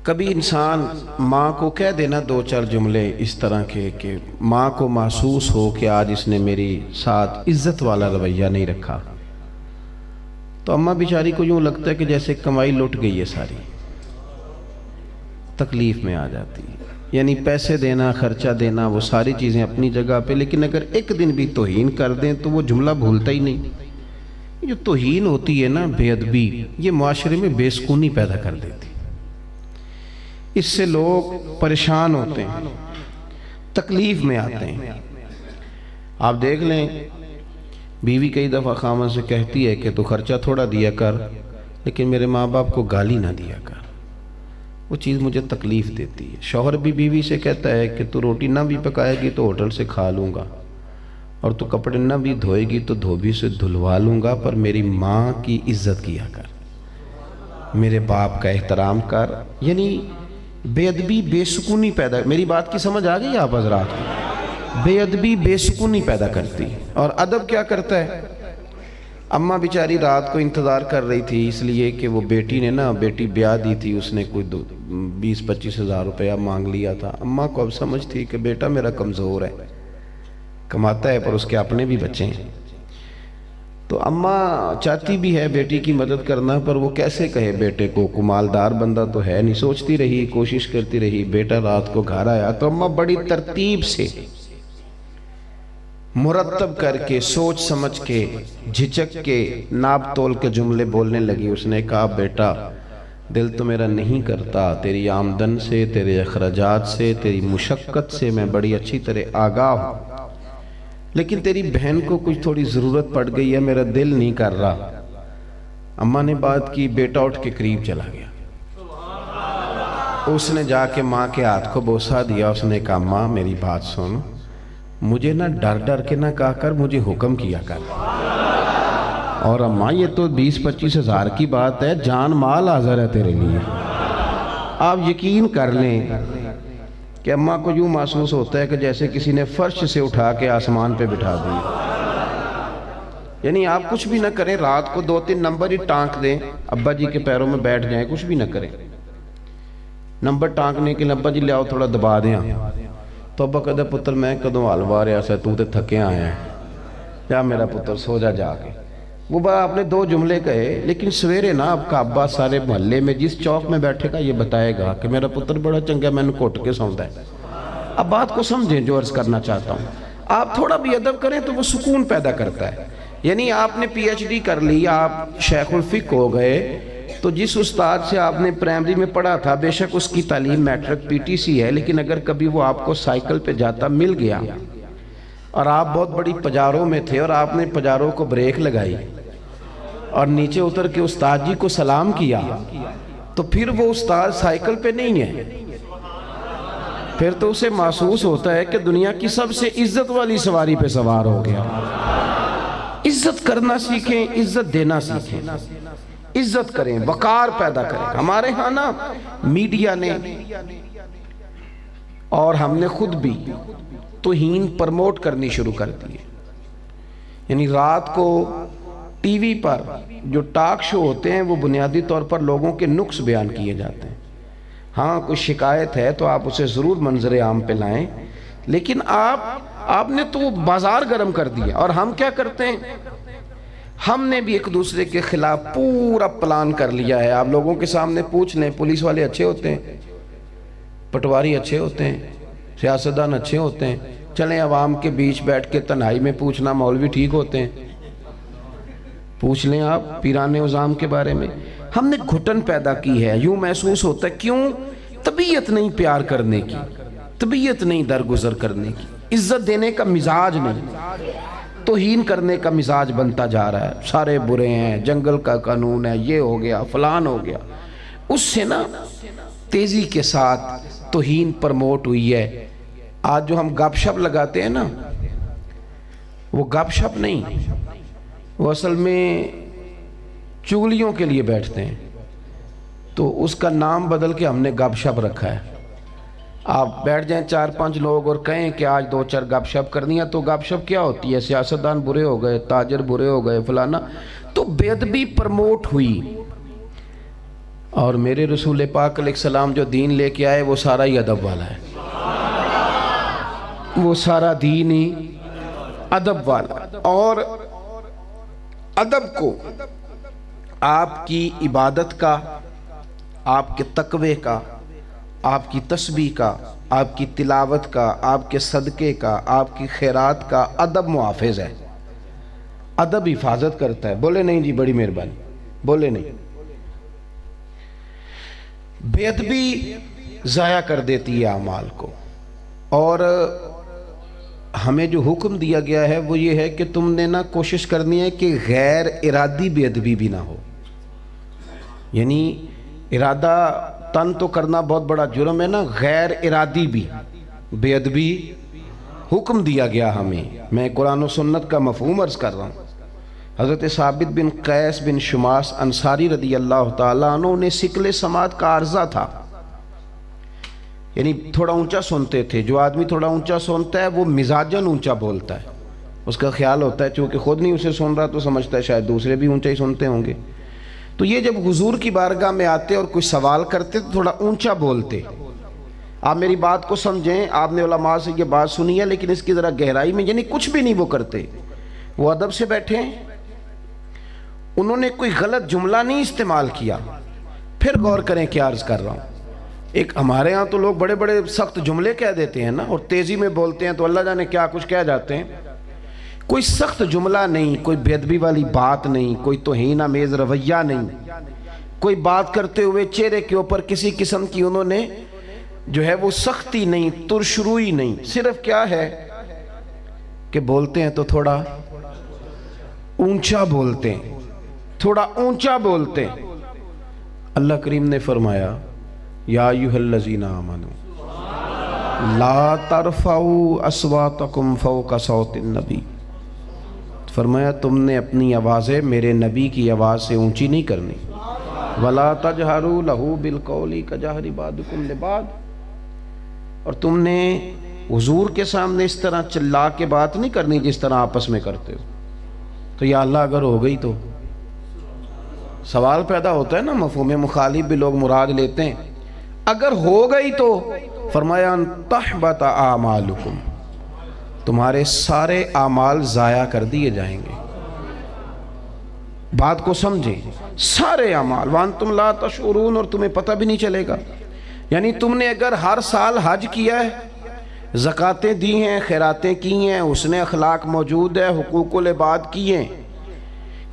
کبھی انسان ماں کو کہہ دینا دو چار جملے اس طرح کے کہ ماں کو محسوس ہو کہ آج اس نے میری ساتھ عزت والا رویہ نہیں رکھا، تو اماں بیچاری کو یوں لگتا ہے کہ جیسے کمائی لٹ گئی ہے ساری، تکلیف میں آ جاتی ہے۔ یعنی پیسے دینا، خرچہ دینا، وہ ساری چیزیں اپنی جگہ پہ، لیکن اگر ایک دن بھی توہین کر دیں تو وہ جملہ بھولتا ہی نہیں۔ جو توہین ہوتی ہے نا، بے ادبی، یہ معاشرے میں بے سکونی پیدا کر دیتی، اس سے لوگ پریشان ہوتے ہیں، تکلیف میں آتے ہیں۔ آپ دیکھ لیں، بیوی کئی دفعہ خامن سے کہتی ہے کہ تو خرچہ تھوڑا دیا کر، لیکن میرے ماں باپ کو گالی نہ دیا کر، وہ چیز مجھے تکلیف دیتی ہے۔ شوہر بھی بیوی سے کہتا ہے کہ تو روٹی نہ بھی پکائے گی تو ہوٹل سے کھا لوں گا، اور تو کپڑے نہ بھی دھوئے گی تو دھوبی سے دھلوا لوں گا، پر میری ماں کی عزت کیا کر، میرے باپ کا احترام کر۔ یعنی بے ادبی بے سکونی پیدا، میری بات کی سمجھ آ گئی آپ حضرات کو؟ بے ادبی بے سکونی پیدا کرتی، اور ادب کیا کرتا ہے؟ اماں بیچاری رات کو انتظار کر رہی تھی، اس لیے کہ وہ بیٹی نے نا، بیٹی بیاہ دی تھی، اس نے کوئی 20-25 ہزار روپیہ مانگ لیا تھا۔ اماں کو اب سمجھ تھی کہ بیٹا میرا کمزور ہے، کماتا ہے پر اس کے اپنے بھی بچے ہیں، تو اماں چاہتی بھی ہے بیٹی کی مدد کرنا، پر وہ کیسے کہے بیٹے کو، کمالدار بندہ تو ہے نہیں۔ سوچتی رہی، کوشش کرتی رہی، بیٹا رات کو گھر آیا تو اماں بڑی ترتیب سے، مرتب کر کے، سوچ سمجھ کے، جھجک کے، ناپ تول کے جملے بولنے لگی۔ اس نے کہا بیٹا، دل تو میرا نہیں کرتا، تیری آمدن سے، تیرے اخراجات سے، تیری مشقت سے میں بڑی اچھی طرح آگاہ ہوں، لیکن تیری بہن کو کچھ تھوڑی ضرورت پڑ گئی ہے، میرا دل نہیں کر رہا۔ اماں نے بات کی، بیٹا اٹھ کے قریب چلا گیا، اس نے جا کے ماں کے ہاتھ کو بوسہ دیا۔ اس نے کہا ماں میری بات سن، مجھے نہ ڈر ڈر کے نہ کہا کر، مجھے حکم کیا کر۔ اور اماں یہ تو 20-25 ہزار کی بات ہے، جان مال حاضر ہے تیرے لیے۔ آپ یقین کر لیں کہ اماں کو یوں محسوس ہوتا ہے کہ جیسے کسی نے فرش سے اٹھا کے آسمان پہ بٹھا دی۔ یعنی آپ کچھ بھی نہ کریں، رات کو 2-3 نمبر ہی ٹانک دیں، ابا جی کے پیروں میں بیٹھ جائیں، کچھ بھی نہ کریں، نمبر ٹانکنے کے لیے ابا جی لے آؤ تھوڑا دبا دیں، تو ابا کہتا پتر میں کدوں حلوا رہا سا، تو تے تھکے آیا ہے، یا میرا پتر سو جا جا کے۔ وہ بات آپ نے 2 جملے کہے، لیکن سویرے نا آپ کا ابا سارے محلے میں جس چوک میں بیٹھے گا یہ بتائے گا کہ میرا پتر بڑا چنگا، میں نے کوٹ کے سوندا ہے۔ اب بات کو سمجھیں جو عرض کرنا چاہتا ہوں، آپ تھوڑا بھی ادب کریں تو وہ سکون پیدا کرتا ہے۔ یعنی آپ نے پی ایچ ڈی کر لی، آپ شیخ الفقہ ہو گئے، تو جس استاد سے آپ نے پرائمری میں پڑھا تھا، بے شک اس کی تعلیم میٹرک PTC ہے، لیکن اگر کبھی وہ آپ کو سائیکل پہ جاتا مل گیا اور آپ بہت بڑی پجاروں میں تھے اور آپ نے پجاروں کو بریک لگائی اور نیچے اتر کے استاد جی کو سلام کیا، تو پھر وہ استاد سائیکل پہ نہیں ہے، پھر تو اسے محسوس ہوتا ہے کہ دنیا کی سب سے عزت والی سواری پہ سوار ہو گیا۔ عزت کرنا سیکھیں، عزت دینا سیکھیں، عزت کریں، وقار پیدا کریں۔ ہمارے ہاں نا میڈیا نے اور ہم نے خود بھی توہین پرموٹ کرنی شروع کر دی ہے۔ یعنی رات کو ٹی وی پر جو ٹاک شو ہوتے ہیں وہ بنیادی طور پر لوگوں کے نقص بیان کیے جاتے ہیں۔ ہاں کوئی شکایت ہے تو آپ اسے ضرور منظر عام پہ لائیں، لیکن آپ نے تو بازار گرم کر دیا۔ اور ہم کیا کرتے ہیں، ہم نے بھی ایک دوسرے کے خلاف پورا پلان کر لیا ہے۔ آپ لوگوں کے سامنے پوچھ لیں، پولیس والے اچھے ہوتے ہیں، پٹواری اچھے ہوتے ہیں، سیاستدان اچھے ہوتے ہیں، چلیں عوام کے بیچ بیٹھ کے تنہائی میں پوچھنا، مولوی ٹھیک ہوتے ہیں، پوچھ لیں آپ پیران عظام کے بارے میں۔ ہم نے گھٹن پیدا کی ہے، یوں محسوس ہوتا ہے، کیوں؟ طبیعت نہیں پیار کرنے کی، طبیعت نہیں درگزر کرنے کی، عزت دینے کا مزاج نہیں، توہین کرنے کا مزاج بنتا جا رہا ہے۔ سارے برے ہیں، جنگل کا قانون ہے، یہ ہو گیا، فلان ہو گیا، اس سے نا تیزی کے ساتھ توہین پرموٹ ہوئی ہے۔ آج جو ہم گپ شپ لگاتے ہیں نا، وہ گپ شپ نہیں، وہ اصل میں چگلیوں کے لیے بیٹھتے ہیں، تو اس کا نام بدل کے ہم نے گپ شپ رکھا ہے۔ آپ بیٹھ جائیں 4-5 لوگ اور کہیں کہ آج 2-4 گپ شپ کرنی ہے، تو گپ شپ کیا ہوتی ہے؟ سیاستدان برے ہو گئے، تاجر برے ہو گئے، فلانا، تو بے ادبی پرموٹ ہوئی۔ اور میرے رسول پاک علیہ السلام جو دین لے کے آئے وہ سارا ہی ادب والا ہے، وہ سارا دین ہی ادب والا ہے۔ اور ادب کو آپ کی عبادت کا، آپ کے تقوی کا، آپ کی تسبیح کا، آپ کی تلاوت کا، آپ کے صدقے کا، آپ کی خیرات کا ادب محافظ ہے، ادب حفاظت کرتا ہے۔ بولے نہیں جی، بڑی مہربانی، بولے نہیں۔ بے ادبی ضائع کر دیتی ہے اعمال کو، اور ہمیں جو حکم دیا گیا ہے وہ یہ ہے کہ تم نے نا کوشش کرنی ہے کہ غیر ارادی بے ادبی بھی نہ ہو۔ یعنی ارادہ تن تو کرنا بہت بڑا جرم ہے نا، غیر ارادی بھی بے ادبی حکم دیا گیا ہمیں۔ میں قرآن و سنت کا مفہوم عرض کر رہا ہوں۔ حضرت ثابت بن قیس بن شماس انصاری رضی اللہ تعالیٰ عنہ نے سکل سماعت کا عارضہ تھا، یعنی تھوڑا اونچا سنتے تھے۔ جو آدمی تھوڑا اونچا سنتا ہے وہ مزاجن اونچا بولتا ہے، اس کا خیال ہوتا ہے چونکہ خود نہیں اسے سن رہا تو سمجھتا ہے شاید دوسرے بھی اونچا ہی سنتے ہوں گے۔ تو یہ جب حضور کی بارگاہ میں آتے اور کوئی سوال کرتے تو تھوڑا اونچا بولتے۔ آپ میری بات کو سمجھیں، آپ نے علماء سے یہ بات سنی ہے لیکن اس کی ذرا گہرائی میں، یعنی کچھ بھی نہیں وہ کرتے، وہ ادب سے بیٹھے ہیں، انہوں نے کوئی غلط جملہ نہیں استعمال کیا۔ پھر غور کریں کیا عرض کر رہا ہوں۔ ایک ہمارے ہاں تو لوگ بڑے بڑے سخت جملے کہہ دیتے ہیں نا، اور تیزی میں بولتے ہیں تو اللہ جانے کیا کچھ کہہ جاتے ہیں۔ کوئی سخت جملہ نہیں، کوئی بے ادبی والی بات نہیں، کوئی توہین آمیز رویہ نہیں، کوئی بات کرتے ہوئے چہرے کے اوپر کسی قسم کی انہوں نے جو ہے وہ سختی نہیں، ترشروئی نہیں، صرف کیا ہے کہ بولتے ہیں تو تھوڑا اونچا بولتے ہیں، تھوڑا اونچا بولتے ہیں۔ اللہ کریم نے فرمایا یا ایھا الذین آمنوا لا ترفعوا اصواتکم فوق صوت النبی، فرمایا تم نے اپنی آوازیں میرے نبی کی آواز سے اونچی نہیں کرنی۔ ولا تجہروا لہ بالقول کجہر بعضکم لبعض، اور تم نے حضور کے سامنے اس طرح چلا کے بات نہیں کرنی جس طرح آپس میں کرتے ہو۔ تو یا اللہ اگر ہو گئی تو سوال پیدا ہوتا ہے نا، مفہوم مخالف بھی لوگ مراد لیتے ہیں۔ اگر ہو گئی تو فرمایا ان تحبط اعمالکم، تمہارے سارے اعمال ضائع کر دیے جائیں گے۔ بات کو سمجھیں، سارے اعمال وانتم لا تشعرون، اور تمہیں پتہ بھی نہیں چلے گا۔ یعنی تم نے اگر ہر سال حج کیا ہے، زکاتیں دی ہیں، خیراتیں کی ہیں، حسن اخلاق موجود ہے، حقوق العباد کیے ہیں،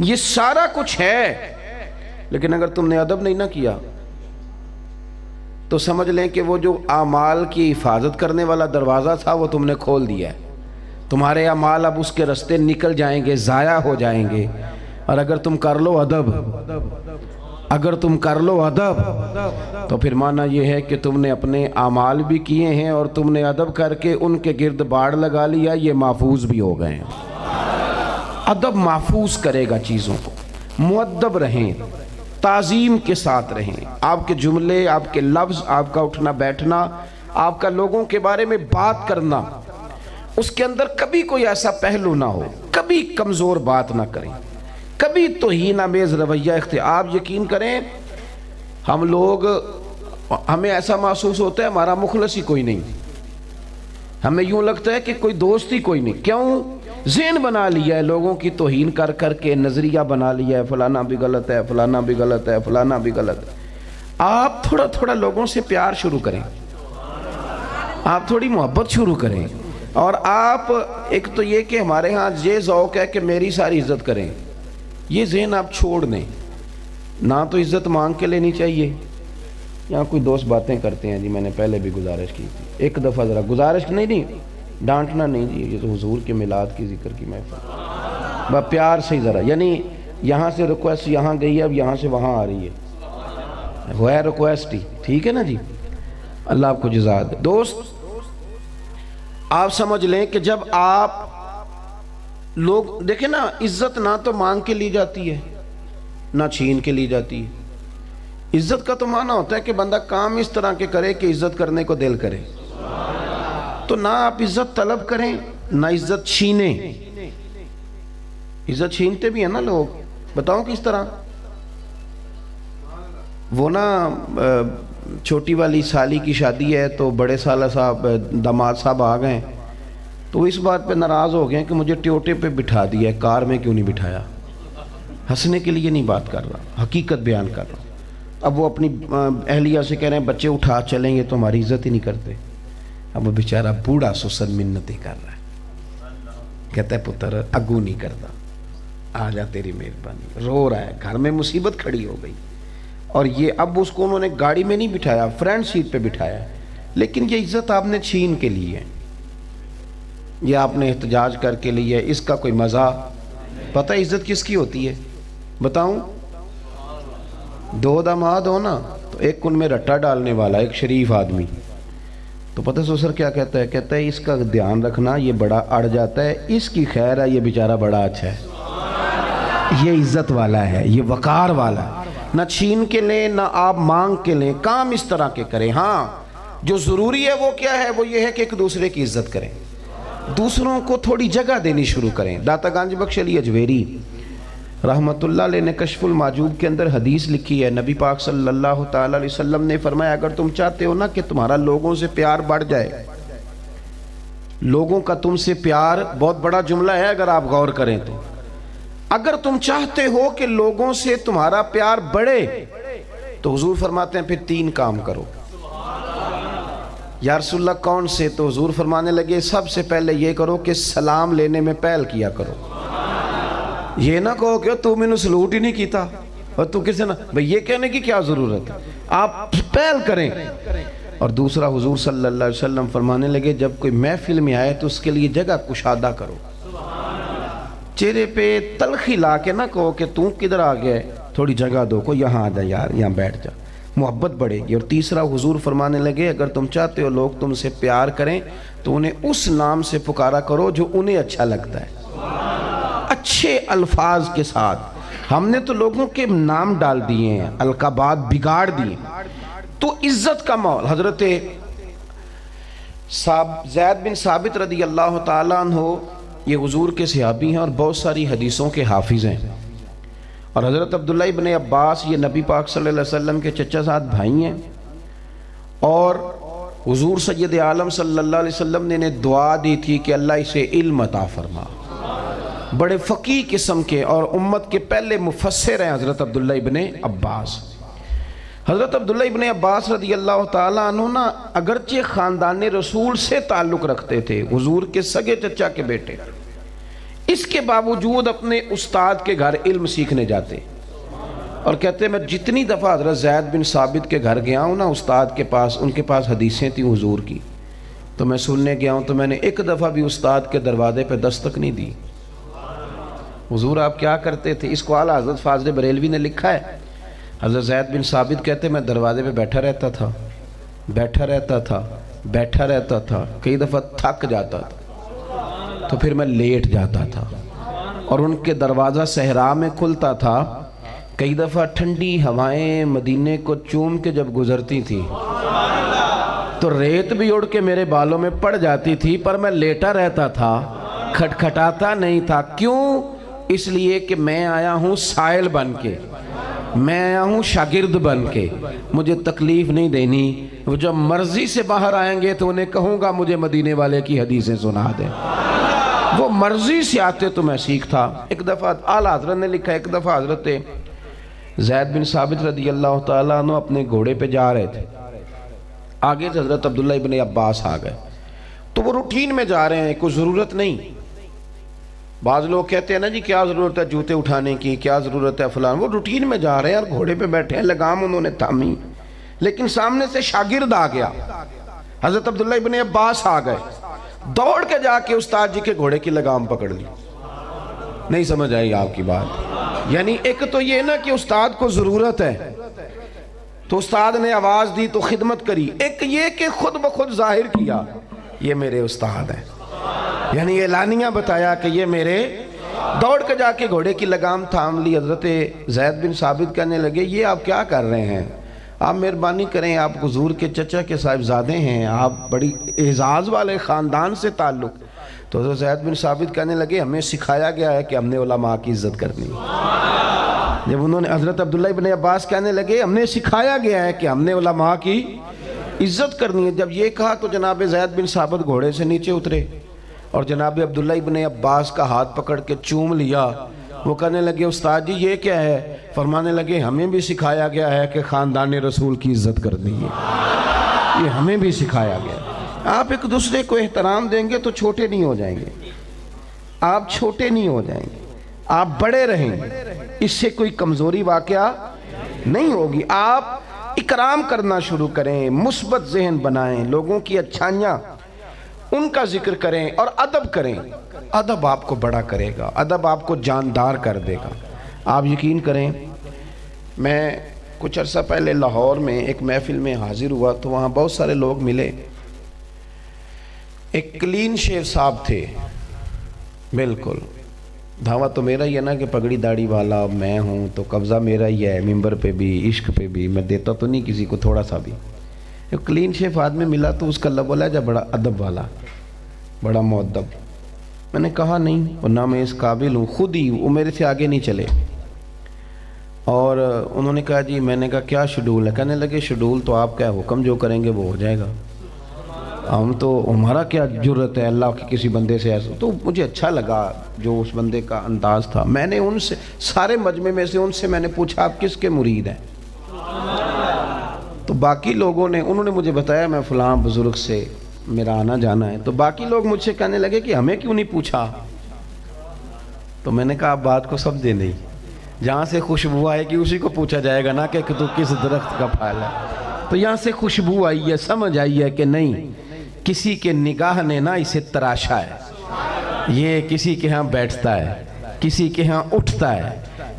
یہ سارا کچھ ہے، لیکن اگر تم نے ادب نہیں نہ کیا تو سمجھ لیں کہ وہ جو اعمال کی حفاظت کرنے والا دروازہ تھا وہ تم نے کھول دیا ہے۔ تمہارے اعمال اب اس کے رستے نکل جائیں گے، ضائع ہو جائیں گے۔ اور اگر تم کر لو ادب، اگر تم کر لو ادب تو پھر معنی یہ ہے کہ تم نے اپنے اعمال بھی کیے ہیں اور تم نے ادب کر کے ان کے گرد باڑ لگا لیا، یہ محفوظ بھی ہو گئے ہیں۔ ادب محفوظ کرے گا چیزوں کو۔ مؤدب رہیں، تعظیم کے ساتھ رہیں، آپ کے جملے، آپ کے لفظ، آپ کا اٹھنا بیٹھنا، آپ کا لوگوں کے بارے میں بات کرنا، اس کے اندر کبھی کوئی ایسا پہلو نہ ہو، کبھی کمزور بات نہ کریں، کبھی توہین آمیز رویہ اختیار۔ آپ یقین کریں ہم لوگ، ہمیں ایسا محسوس ہوتا ہے ہمارا مخلص ہی کوئی نہیں، ہمیں یوں لگتا ہے کہ کوئی دوست ہی کوئی نہیں۔ کیوں؟ ذہن بنا لیا ہے لوگوں کی توہین کر کر کے، نظریہ بنا لیا ہے فلانا بھی غلط ہے، فلانا بھی غلط ہے، فلانا بھی غلط ہے۔ آپ تھوڑا تھوڑا لوگوں سے پیار شروع کریں، آپ تھوڑی محبت شروع کریں، اور آپ ایک تو یہ کہ ہمارے ہاں یہ ذوق ہے کہ میری ساری عزت کریں، یہ ذہن آپ چھوڑ دیں۔ نہ تو عزت مانگ کے لینی چاہیے۔ یہاں کوئی دوست باتیں کرتے ہیں جی، میں نے پہلے بھی گزارش کی تھی، ایک دفعہ ذرا گزارش نہیں ڈانٹنا نہیں جی، یہ تو حضور کے میلاد کی ذکر کی محفل، بس پیار سے ذرا، یعنی یہاں سے ریکویسٹ یہاں گئی ہے، اب یہاں سے وہاں آ رہی ہے، وہ ہے ریکویسٹ ہی، ٹھیک ہے نا جی، اللہ آپ کو جزا دے۔ دوست آپ سمجھ لیں کہ جب آپ لوگ دیکھیں نا، عزت نہ تو مانگ کے لی جاتی ہے نہ چھین کے لی جاتی ہے۔ عزت کا تو معنی ہوتا ہے کہ بندہ کام اس طرح کے کرے کہ عزت کرنے کو دل کرے۔ تو نہ آپ عزت طلب کریں نہ عزت چھینیں۔ عزت چھینتے بھی ہیں نا لوگ، بتاؤں کس طرح؟ وہ نا چھوٹی والی سالی کی شادی ہے تو بڑے سالہ صاحب داماد صاحب آ گئے، تو اس بات پہ ناراض ہو گئے کہ مجھے ٹیوٹے پہ بٹھا دیا ہے، کار میں کیوں نہیں بٹھایا۔ ہنسنے کے لیے نہیں بات کر رہا، حقیقت بیان کر رہا ہوں۔ اب وہ اپنی اہلیہ سے کہہ رہے ہیں بچے اٹھا چلیں گے تو ہماری عزت ہی نہیں کرتے۔ اب وہ بیچارہ بوڑھا سسن منتیں کر رہا ہے، کہتا ہے پتر اگو نہیں کرتا، آ جا تیری مہربانی، رو رہا ہے، گھر میں مصیبت کھڑی ہو گئی۔ اور یہ اب اس کو انہوں نے گاڑی میں نہیں بٹھایا، فرنٹ سیٹ پہ بٹھایا ہے، لیکن یہ عزت آپ نے چھین کے لی ہے، یہ آپ نے احتجاج کر کے لی ہے، اس کا کوئی مزہ پتہ ہے عزت کس کی ہوتی ہے بتاؤں؟ دو داماد ہو نا تو ایک ان میں رٹا ڈالنے والا، ایک شریف آدمی، تو پتہ سسر کیا کہتا ہے؟ کہتا ہے اس کا دھیان رکھنا، یہ بڑا اڑ جاتا ہے، اس کی خیر ہے، یہ بیچارہ بڑا اچھا ہے، یہ عزت والا ہے، یہ وقار والا ہے، نہ چھین کے لیں نہ آپ مانگ کے لیں، کام اس طرح کے کریں۔ ہاں جو ضروری ہے وہ کیا ہے؟ وہ یہ ہے کہ ایک دوسرے کی عزت کریں، دوسروں کو تھوڑی جگہ دینی شروع کریں۔ داتا گنج بخش علی اجویری رحمت اللہ علیہ نے کشف المعجوب کے اندر حدیث لکھی ہے، نبی پاک صلی اللہ تعالی علیہ وسلم نے فرمایا اگر تم چاہتے ہو نا کہ تمہارا لوگوں سے پیار بڑھ جائے، لوگوں کا تم سے پیار، بہت بڑا جملہ ہے اگر آپ غور کریں تو، اگر تم چاہتے ہو کہ لوگوں سے تمہارا پیار بڑھے تو حضور فرماتے ہیں پھر 3 کام کرو۔ یا رسول اللہ کون سے؟ تو حضور فرمانے لگے سب سے پہلے یہ کرو کہ سلام لینے میں پہل کیا کرو، یہ نہ کہو کہ تو میں نے سلوٹ ہی نہیں کیتا اور تو کسے نہ، بھئی یہ کہنے کی کیا ضرورت ہے، آپ پہل کریں۔ اور دوسرا حضور صلی اللہ علیہ وسلم فرمانے لگے جب کوئی محفل میں آئے تو اس کے لیے جگہ کشادہ کرو، چہرے پہ تلخی لا کے نہ کہو کہ تو کدھر آ گیا ہے، تھوڑی جگہ دو کو یہاں آ جا یار، یہاں بیٹھ جا، محبت بڑھے گی۔ اور تیسرا حضور فرمانے لگے اگر تم چاہتے ہو لوگ تم سے پیار کریں تو انہیں اس نام سے پکارا کرو جو انہیں اچھا لگتا ہے، اچھے الفاظ کے ساتھ۔ ہم نے تو لوگوں کے نام ڈال دیے ہیں، القابات بگاڑ دیے، تو عزت کا ماحول۔ حضرت زید بن ثابت رضی اللہ تعالیٰ عنہ یہ حضور کے صحابی ہیں اور بہت ساری حدیثوں کے حافظ ہیں، اور حضرت عبداللہ ابن عباس یہ نبی پاک صلی اللہ علیہ وسلم کے چچا زاد بھائی ہیں، اور حضور سید عالم صلی اللہ علیہ وسلم نے انہیں دعا دی تھی کہ اللہ اسے علم عطا فرما، بڑے فقیہ قسم کے، اور امت کے پہلے مفسر ہیں حضرت عبداللہ ابن عباس۔ حضرت عبداللہ ابن عباس رضی اللہ تعالیٰ عنہ نا اگرچہ خاندان رسول سے تعلق رکھتے تھے، حضور کے سگے چچا کے بیٹے، اس کے باوجود اپنے استاد کے گھر علم سیکھنے جاتے، اور کہتے ہیں میں جتنی دفعہ حضرت زید بن ثابت کے گھر گیا ہوں نا استاد کے پاس، ان کے پاس حدیثیں تھیں حضور کی، تو میں سننے گیا ہوں تو میں نے ایک دفعہ بھی استاد کے دروازے پہ دستک نہیں دی۔ حضور آپ کیا کرتے تھے؟ اس کو اعلیٰ حضرت فاضل بریلوی نے لکھا ہے، حضرت زید بن ثابت کہتے میں دروازے پہ بیٹھا رہتا تھا، بیٹھا رہتا تھا، بیٹھا رہتا تھا، کئی دفعہ تھک جاتا تھا تو پھر میں لیٹ جاتا تھا، اور ان کے دروازہ صحرا میں کھلتا تھا، کئی دفعہ ٹھنڈی ہوائیں مدینے کو چوم کے جب گزرتی تھی تو ریت بھی اڑ کے میرے بالوں میں پڑ جاتی تھی، پر میں لیٹا رہتا تھا، کھٹکھٹاتا نہیں تھا۔ کیوں؟ اس لیے کہ میں آیا ہوں سائل بن کے، میں آیا ہوں شاگرد بن کے، مجھے تکلیف نہیں دینی، وہ جب مرضی سے باہر آئیں گے تو انہیں کہوں گا مجھے مدینے والے کی حدیثیں سنا دیں، وہ مرضی سے آتے تو میں سیکھتا۔ ایک دفعہ اعلیٰ حضرت نے لکھا، ایک دفعہ حضرت زید بن ثابت رضی اللہ تعالیٰ عنہ اپنے گھوڑے پہ جا رہے تھے، آگے سے حضرت عبداللہ ابن عباس آ گئے، تو وہ روٹین میں جا رہے ہیں، کوئی ضرورت نہیں۔ بعض لوگ کہتے ہیں نا جی کیا ضرورت ہے جوتے اٹھانے کی، کیا ضرورت ہے فلان، وہ روٹین میں جا رہے ہیں اور گھوڑے پہ بیٹھے ہیں، لگام انہوں نے تھامی، لیکن سامنے سے شاگرد آ گیا، حضرت عبداللہ ابن عباس آ گئے، دوڑ کے جا کے استاد جی کے گھوڑے کی لگام پکڑ لی۔ نہیں سمجھ آئی آپ کی بات؟ یعنی ایک تو یہ نا کہ استاد کو ضرورت ہے تو استاد نے آواز دی تو خدمت کری، ایک یہ کہ خود بخود ظاہر کیا یہ میرے استاد ہیں، یعنی اعلانیہ بتایا کہ یہ میرے، دوڑ کے جا کے گھوڑے کی لگام تھام لی۔ حضرت زید بن ثابت کہنے لگے یہ آپ کیا کر رہے ہیں، آپ مہربانی کریں، آپ حضور کے چچا کے صاحبزادے ہیں، آپ بڑی اعزاز والے خاندان سے تعلق۔ تو حضرت زید بن ثابت کہنے لگے ہمیں سکھایا گیا ہے کہ ہم نے علماء کی عزت کرنی، جب انہوں نے حضرت عبداللہ ابن عباس کہنے لگے ہم نے سکھایا گیا ہے کہ ہم نے علماء کی عزت کرنی ہے، جب یہ کہا تو جناب زید بن ثابت گھوڑے سے نیچے اترے اور جناب عبداللہ ابن عباس کا ہاتھ پکڑ کے چوم لیا۔ وہ کہنے لگے استاد جی یہ کیا ہے؟ فرمانے لگے ہمیں بھی سکھایا گیا ہے کہ خاندان رسول کی عزت کرنی ہے، یہ ہمیں بھی سکھایا گیا ہے۔ آپ ایک دوسرے کو احترام دیں گے تو چھوٹے نہیں ہو جائیں گے، آپ چھوٹے نہیں ہو جائیں گے، آپ بڑے رہیں گے، اس سے کوئی کمزوری واقعہ نہیں ہوگی۔ آپ اکرام کرنا شروع کریں، مثبت ذہن بنائیں، لوگوں کی اچھائیاں ان کا ذکر کریں اور ادب کریں۔ ادب آپ کو بڑا کرے گا، ادب آپ کو جاندار کر دے گا۔ آپ یقین کریں، میں کچھ عرصہ پہلے لاہور میں ایک محفل میں حاضر ہوا تو وہاں بہت سارے لوگ ملے۔ ایک کلین شیو صاحب تھے، بالکل دھاوا تو میرا ہی ہے نا کہ پگڑی داڑھی والا میں ہوں تو قبضہ میرا ہی ہے، ممبر پہ بھی عشق پہ بھی، میں دیتا تو نہیں کسی کو تھوڑا سا بھی۔ ایک کلین شیف آدمی ملا تو اس کا لب بولا جا بڑا ادب والا، بڑا مؤدب۔ میں نے کہا نہیں، اور نہ میں اس قابل ہوں، خود ہی وہ میرے سے آگے نہیں چلے۔ اور انہوں نے کہا جی، میں نے کہا کیا شیڈول ہے؟ کہنے لگے شیڈول تو آپ کیا حکم جو کریں گے وہ ہو جائے گا، ہم تو ہمارا کیا جرت ہے اللہ کے کسی بندے سے ایسا۔ تو مجھے اچھا لگا جو اس بندے کا انداز تھا۔ میں نے ان سے سارے مجمع میں سے ان سے میں نے پوچھا آپ کس کے مرید ہیں؟ تو باقی لوگوں نے انہوں نے مجھے بتایا میں فلاں بزرگ سے میرا آنا جانا ہے۔ تو باقی لوگ مجھ سے کہنے لگے کہ ہمیں کیوں نہیں پوچھا؟ تو میں نے کہا آپ بات کو سمجھے نہیں، جہاں سے خوشبو آئے گی اسی کو پوچھا جائے گا نا کہ تو کس درخت کا پھل ہے۔ تو یہاں سے خوشبو آئی ہے، سمجھ آئی ہے کہ نہیں کسی کے نگاہ نے نا اسے تراشا ہے، یہ کسی کے ہاں بیٹھتا ہے، کسی کے ہاں اٹھتا ہے،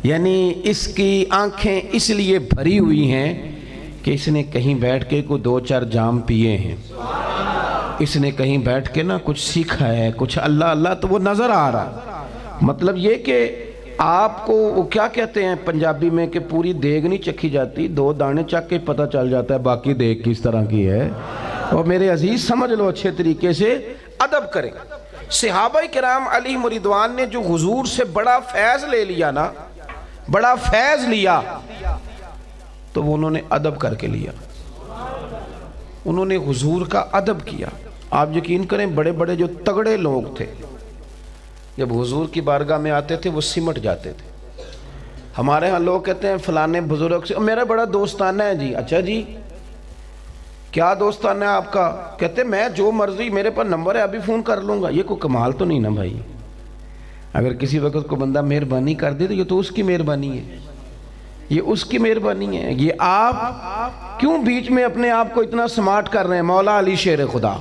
یعنی اس کی آنکھیں اس لیے بھری ہوئی ہیں کہ اس نے کہیں بیٹھ کے کوئی 2-4 جام پیے ہیں، اس نے کہیں بیٹھ کے نا کچھ سیکھا ہے، کچھ اللہ اللہ تو وہ نظر آ رہا۔ مطلب یہ کہ آپ کو وہ کیا کہتے ہیں پنجابی میں کہ پوری دیگ نہیں چکھی جاتی، 2 دانے چک کے پتہ چل جاتا ہے باقی دیگ کس طرح کی ہے۔ اور میرے عزیز سمجھ لو، اچھے طریقے سے ادب کریں۔ صحابہ کرام علیہم رضوان نے جو حضور سے بڑا فیض لے لیا نا، بڑا فیض لیا، تو وہ انہوں نے ادب کر کے لیا، انہوں نے حضور کا ادب کیا۔ آپ یقین کریں بڑے بڑے جو تگڑے لوگ تھے جب حضور کی بارگاہ میں آتے تھے وہ سمٹ جاتے تھے۔ ہمارے ہاں لوگ کہتے ہیں فلانے بزرگ سے میرا بڑا دوستانہ ہے جی۔ اچھا جی کیا دوستانہ ہے آپ کا؟ کہتے میں جو مرضی میرے پر نمبر ہے ابھی فون کر لوں گا۔ یہ کوئی کمال تو نہیں نا بھائی؟ اگر کسی وقت کو بندہ مہربانی کر دے تو یہ تو اس کی مہربانی ہے، یہ اس کی مہربانی ہے۔ یہ آپ کیوں بیچ میں اپنے آپ کو اتنا سمارٹ کر رہے ہیں؟ مولا علی شیر خدا،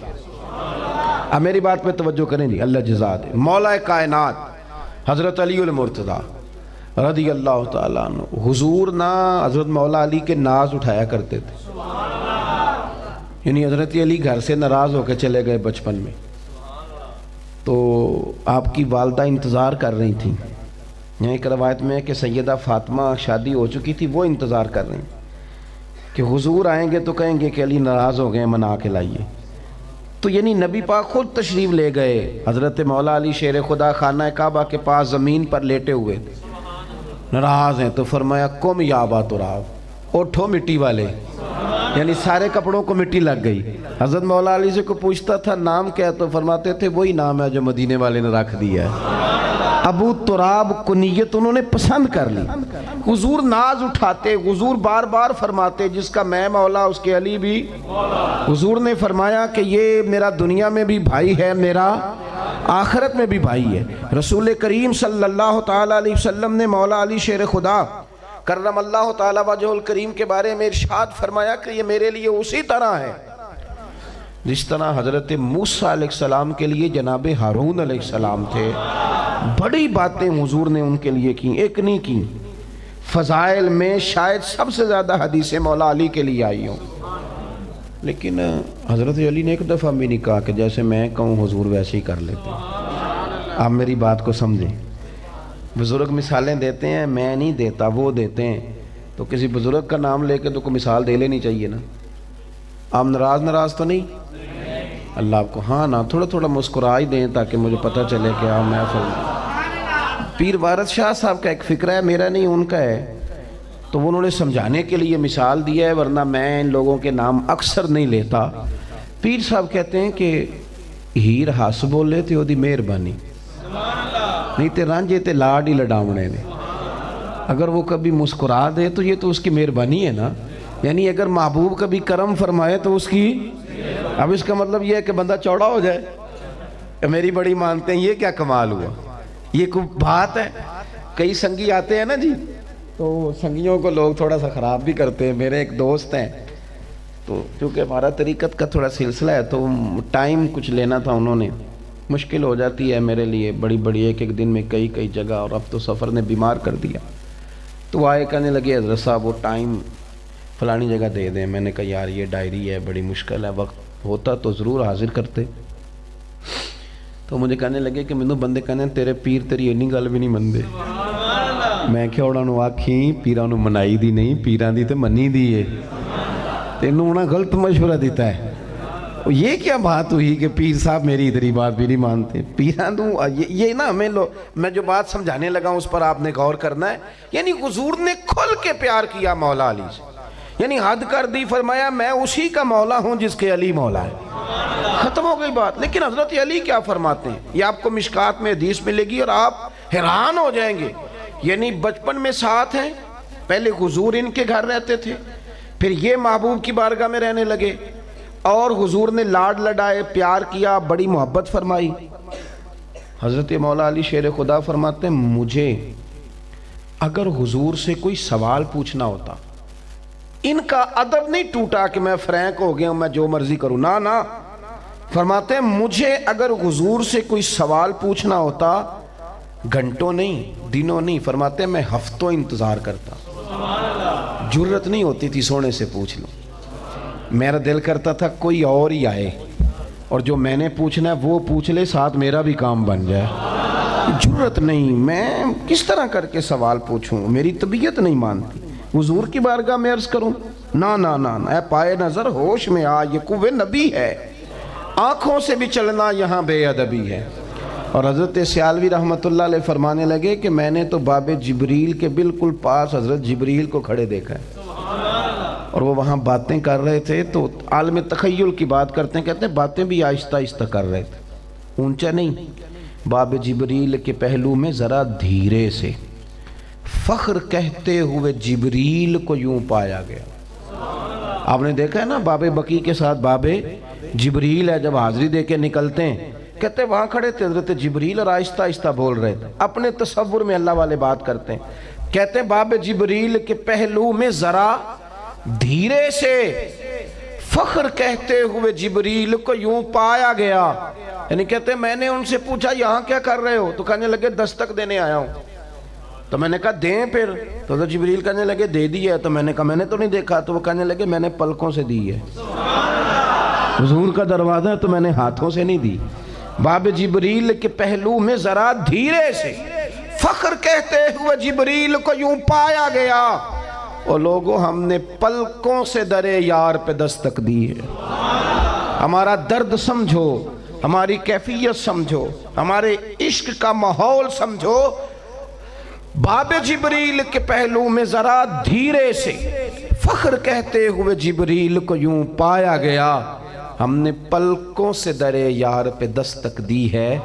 اب میری بات پہ توجہ کریں جی، اللہ جزا دے۔ مولا کائنات حضرت علی المرتضیٰ رضی اللہ تعالیٰ عنہ، حضور نہ حضرت مولا علی کے ناز اٹھایا کرتے تھے، یعنی حضرت علی گھر سے ناراض ہو کے چلے گئے بچپن میں تو آپ کی والدہ انتظار کر رہی تھیں۔ یہاں ایک روایت میں ہے کہ سیدہ فاطمہ شادی ہو چکی تھی، وہ انتظار کر رہی ہیں کہ حضور آئیں گے تو کہیں گے کہ علی ناراض ہو گئے، منا کے لائیے۔ تو یعنی نبی پاک خود تشریف لے گئے، حضرت مولا علی شیر خدا خانہ کعبہ کے پاس زمین پر لیٹے ہوئے تھے، ناراض ہیں، تو فرمایا قم یا ابا تراب، اٹھو مٹی والے، یعنی سارے کپڑوں کو مٹی لگ گئی۔ حضرت مولا علی سے کوئی پوچھتا تھا نام کیا تو فرماتے تھے وہی نام ہے جو مدینے والے نے رکھ دیا ہے، ابو تراب کنیت انہوں نے پسند کر لی۔ حضور ناز اٹھاتے، حضور بار بار فرماتے جس کا میں مولا اس کے علی بھی۔ حضور نے فرمایا کہ یہ میرا دنیا میں بھی بھائی ہے، میرا آخرت میں بھی بھائی ہے۔ رسول کریم صلی اللہ تعالیٰ علیہ وسلم نے مولا علی شیر خدا کرم اللہ تعالیٰ وجہ الکریم کے بارے میں ارشاد فرمایا کہ یہ میرے لیے اسی طرح ہے جس طرح حضرت موسیٰ علیہ السلام کے لیے جناب ہارون علیہ السلام تھے۔ بڑی باتیں حضور نے ان کے لیے کی، ایک نہیں کی۔ فضائل میں شاید سب سے زیادہ حدیثیں مولا علی کے لیے آئی ہوں، لیکن حضرت علی نے ایک دفعہ بھی نہیں کہا کہ جیسے میں کہوں حضور ویسے ہی کر لیتے ہیں۔ آپ میری بات کو سمجھیں، بزرگ مثالیں دیتے ہیں، میں نہیں دیتا، وہ دیتے ہیں، تو کسی بزرگ کا نام لے کے تو کوئی مثال دے لینی چاہیے نا۔ آپ ناراض تو نہیں؟ اللہ آپ کو ہاں نا تھوڑا تھوڑا مسکرا ہی دیں تاکہ مجھے پتہ چلے کہ آپ محفل میں پیر وارث شاہ صاحب کا ایک فکرہ ہے، میرا نہیں ان کا ہے، تو انہوں نے سمجھانے کے لیے مثال دیا ہے، ورنہ میں ان لوگوں کے نام اکثر نہیں لیتا۔ پیر صاحب کہتے ہیں کہ ہیر ہس بولے تے دی مہربانی، نہیں تے رانجے تے لاڈ ہی لڈاونے نے، اگر وہ کبھی مسکرا دے تو یہ تو اس کی مہربانی ہے نا، یعنی اگر محبوب کبھی کرم فرمائے تو اس کی، اب اس کا مطلب یہ ہے کہ بندہ چوڑا ہو جائے، میری بڑی مانتے ہیں، یہ کیا کمال ہوا، یہ کوئی بات ہے؟ کئی سنگی آتے ہیں نا جی، تو سنگیوں کو لوگ تھوڑا سا خراب بھی کرتے ہیں۔ میرے ایک دوست ہیں، تو کیونکہ ہمارا طریقت کا تھوڑا سلسلہ ہے تو ٹائم کچھ لینا تھا، انہوں نے، مشکل ہو جاتی ہے میرے لیے بڑی بڑی، ایک دن میں کئی جگہ، اور اب تو سفر نے بیمار کر دیا، تو آئے کہنے لگے حضرت صاحب وہ ٹائم فلانی جگہ دے دیں۔ میں نے کہا یار یہ ڈائری ہے، بڑی مشکل ہے، وقت ہوتا تو ضرور حاضر کرتے۔ تو مجھے کہنے لگے کہ مینوں بندے کہنے تیرے پیر تیری اینی گل بھی نہیں مندے، میں کہ انہوں نے آکھی پیراں نوں منائی دی نہیں، پیراں دی تے منی دی ہے، تینوں انہاں غلط مشورہ دیتا ہے۔ یہ کیا بات ہوئی کہ پیر صاحب میری ادھری بات بھی نہیں مانتے؟ پیراں دوں یہ نا ہمیں میں جو بات سمجھانے لگا ہوں اس پر آپ نے غور کرنا ہے، یعنی حضور نے کھل کے پیار کیا مولا علی سے، یعنی حد کر دی، فرمایا میں اسی کا مولا ہوں جس کے علی مولا ہے، ختم ہو گئی بات۔ لیکن حضرت علی کیا فرماتے ہیں، یہ آپ کو مشکات میں حدیث ملے گی اور آپ حیران ہو جائیں گے، یعنی بچپن میں ساتھ ہیں، پہلے حضور ان کے گھر رہتے تھے، پھر یہ محبوب کی بارگاہ میں رہنے لگے، اور حضور نے لاڈ لڈائے، پیار کیا، بڑی محبت فرمائی۔ حضرت مولا علی شیر خدا فرماتے ہیں مجھے اگر حضور سے کوئی سوال پوچھنا ہوتا، ان کا ادب نہیں ٹوٹا کہ میں فرینک ہو گیا ہوں، میں جو مرضی کروں، نا، فرماتے ہیں مجھے اگر حضور سے کوئی سوال پوچھنا ہوتا، گھنٹوں نہیں، دنوں نہیں، فرماتے ہیں میں ہفتوں انتظار کرتا، جرت نہیں ہوتی تھی سونے سے پوچھ لوں، میرا دل کرتا تھا کوئی اور ہی آئے اور جو میں نے پوچھنا ہے وہ پوچھ لے، ساتھ میرا بھی کام بن جائے، جرت نہیں، میں کس طرح کر کے سوال پوچھوں، میری طبیعت نہیں مانتی، حضور کی بارگاہ میں عرض کروں، نا، اے پائے نظر ہوش میں آ، یہ قوے نبی ہے، آنکھوں سے بھی چلنا یہاں بے ادبی ہے۔ اور حضرت سیالوی رحمت اللہ علیہ فرمانے لگے کہ میں نے تو باب جبریل کے بالکل پاس حضرت جبریل کو کھڑے دیکھا ہے، اور وہ وہاں باتیں کر رہے تھے، تو عالم تخیل کی بات کرتے ہیں، کہتے ہیں باتیں بھی آہستہ آہستہ کر رہے تھے، اونچا نہیں، باب جبریل کے پہلو میں ذرا دھیرے سے، فخر کہتے ہوئے جبریل کو یوں پایا گیا۔ آپ نے دیکھا ہے نا باب بقی کے ساتھ باب جبریل ہے، جب حاضری دے کے نکلتے ہیں، کہتے وہاں کھڑے تھے حضرت جبریل اور آہستہ آہستہ بول رہے تھے، اپنے تصور میں اللہ والے بات کرتے ہیں، کہتے ہیں باب جبریل کے پہلو میں ذرا دھیرے سے فخر کہتے ہوئے جبریل کو یوں پایا گیا، یعنی کہتے ہیں میں نے ان سے پوچھا یہاں کیا کر رہے ہو، تو کہنے لگے دستک دینے آیا ہوں، تو میں نے کہا دیں پھر، تو حضرت جبریل کہنے لگے دے دی ہے، تو میں نے کہا میں نے تو نہیں دیکھا، تو وہ کہنے لگے میں نے پلکوں سے دی ہے، حضور کا دروازہ ہے تو میں نے ہاتھوں سے نہیں دی۔ باب جبریل کے پہلو میں ذرا دھیرے سے فخر کہتے ہوئے جبریل کو یوں پایا گیا، اور لوگوں ہم نے پلکوں سے درے یار پہ دستک دی ہے۔ ہمارا درد سمجھو، ہماری کیفیت سمجھو، ہمارے عشق کا ماحول سمجھو، باب جبریل کے پہلو میں ذرا دھیرے سے فخر کہتے ہوئے جبریل کو یوں پایا گیا، ہم نے پلکوں سے درے یار پہ دستک دی ہے،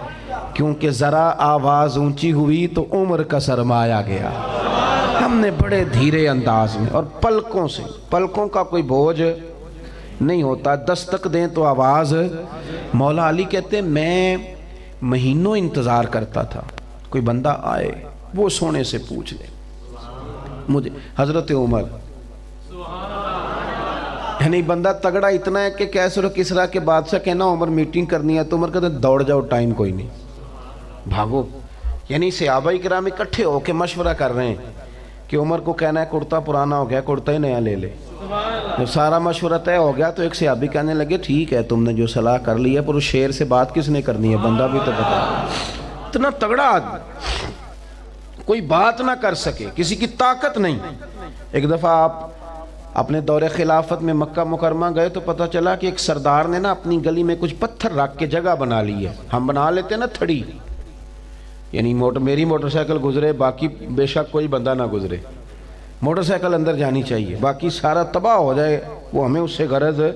کیونکہ ذرا آواز اونچی ہوئی تو عمر کا سرمایا گیا۔ ہم نے بڑے دھیرے انداز میں اور پلکوں سے، پلکوں کا کوئی بوجھ نہیں ہوتا، دستک دیں تو آواز۔ مولا علی کہتے ہیں میں مہینوں انتظار کرتا تھا کوئی بندہ آئے، وہ سونے سے پوچھ لے مجھے۔ حضرت عمر، یعنی بندہ تگڑا اتنا ہے کہ کیسر و کسرا کے بادشاہ کہنا عمر میٹنگ کرنی ہے، تو عمر کہتے ہیں دوڑ جاؤ، ٹائم کوئی نہیں، بھاگو۔ یعنی صحابہ کرام اکٹھے ہو کے مشورہ کر رہے ہیں کہ عمر کو کہنا ہے کرتا پرانا ہو گیا، کرتا ہی نیا لے لے۔ جب سارا مشورہ طے ہو گیا تو ایک صحابی کہنے لگے ٹھیک ہے تم نے جو صلاح کر لی ہے، پر اس شیر سے بات کس نے کرنی ہے، بندہ بھی تو بتا۔ اتنا تگڑا آدمی کوئی بات نہ کر سکے، کسی کی طاقت نہیں۔ ایک دفعہ آپ اپنے دور خلافت میں مکہ مکرمہ گئے تو پتہ چلا کہ ایک سردار نے نا اپنی گلی میں کچھ پتھر رکھ کے جگہ بنا لی ہے، ہم بنا لیتے نا تھڑی، یعنی میری موٹر سائیکل گزرے، باقی بے شک کوئی بندہ نہ گزرے، موٹر سائیکل اندر جانی چاہیے، باقی سارا تباہ ہو جائے وہ ہمیں اس سے غرض ہے۔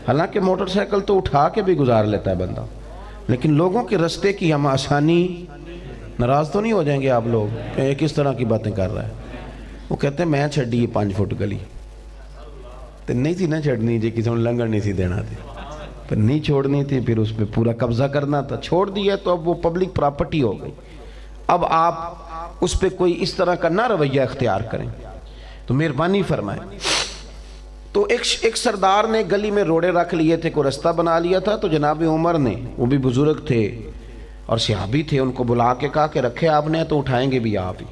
حالانکہ موٹر سائیکل تو اٹھا کے بھی گزار لیتا ہے بندہ، لیکن لوگوں کے رستے کی ہم آسانی، ناراض تو نہیں ہو جائیں گے آپ لوگ کہ یہ کس طرح کی باتیں کر رہا ہے؟ وہ کہتے ہیں میں چھڑی یہ 5 فٹ گلی تو نہیں تھی نہ چھڑنی جی، کسی نے لنگڑ نہیں تھی دینا تھی، پھر نہیں چھوڑنی تھی، پھر اس پہ پورا قبضہ کرنا تھا، چھوڑ دیا تو اب وہ پبلک پراپرٹی ہو گئی۔ اب آپ اس پہ کوئی اس طرح کا نہ رویہ اختیار کریں تو مہربانی فرمائیں۔ تو ایک سردار نے گلی میں روڑے رکھ لیے تھے، کوئی رستہ بنا لیا تھا، تو جناب عمر نے، وہ بھی بزرگ تھے اور صحابی تھے، ان کو بلا کے کہا کہ رکھے آپ نے تو اٹھائیں گے بھی آپ ہی،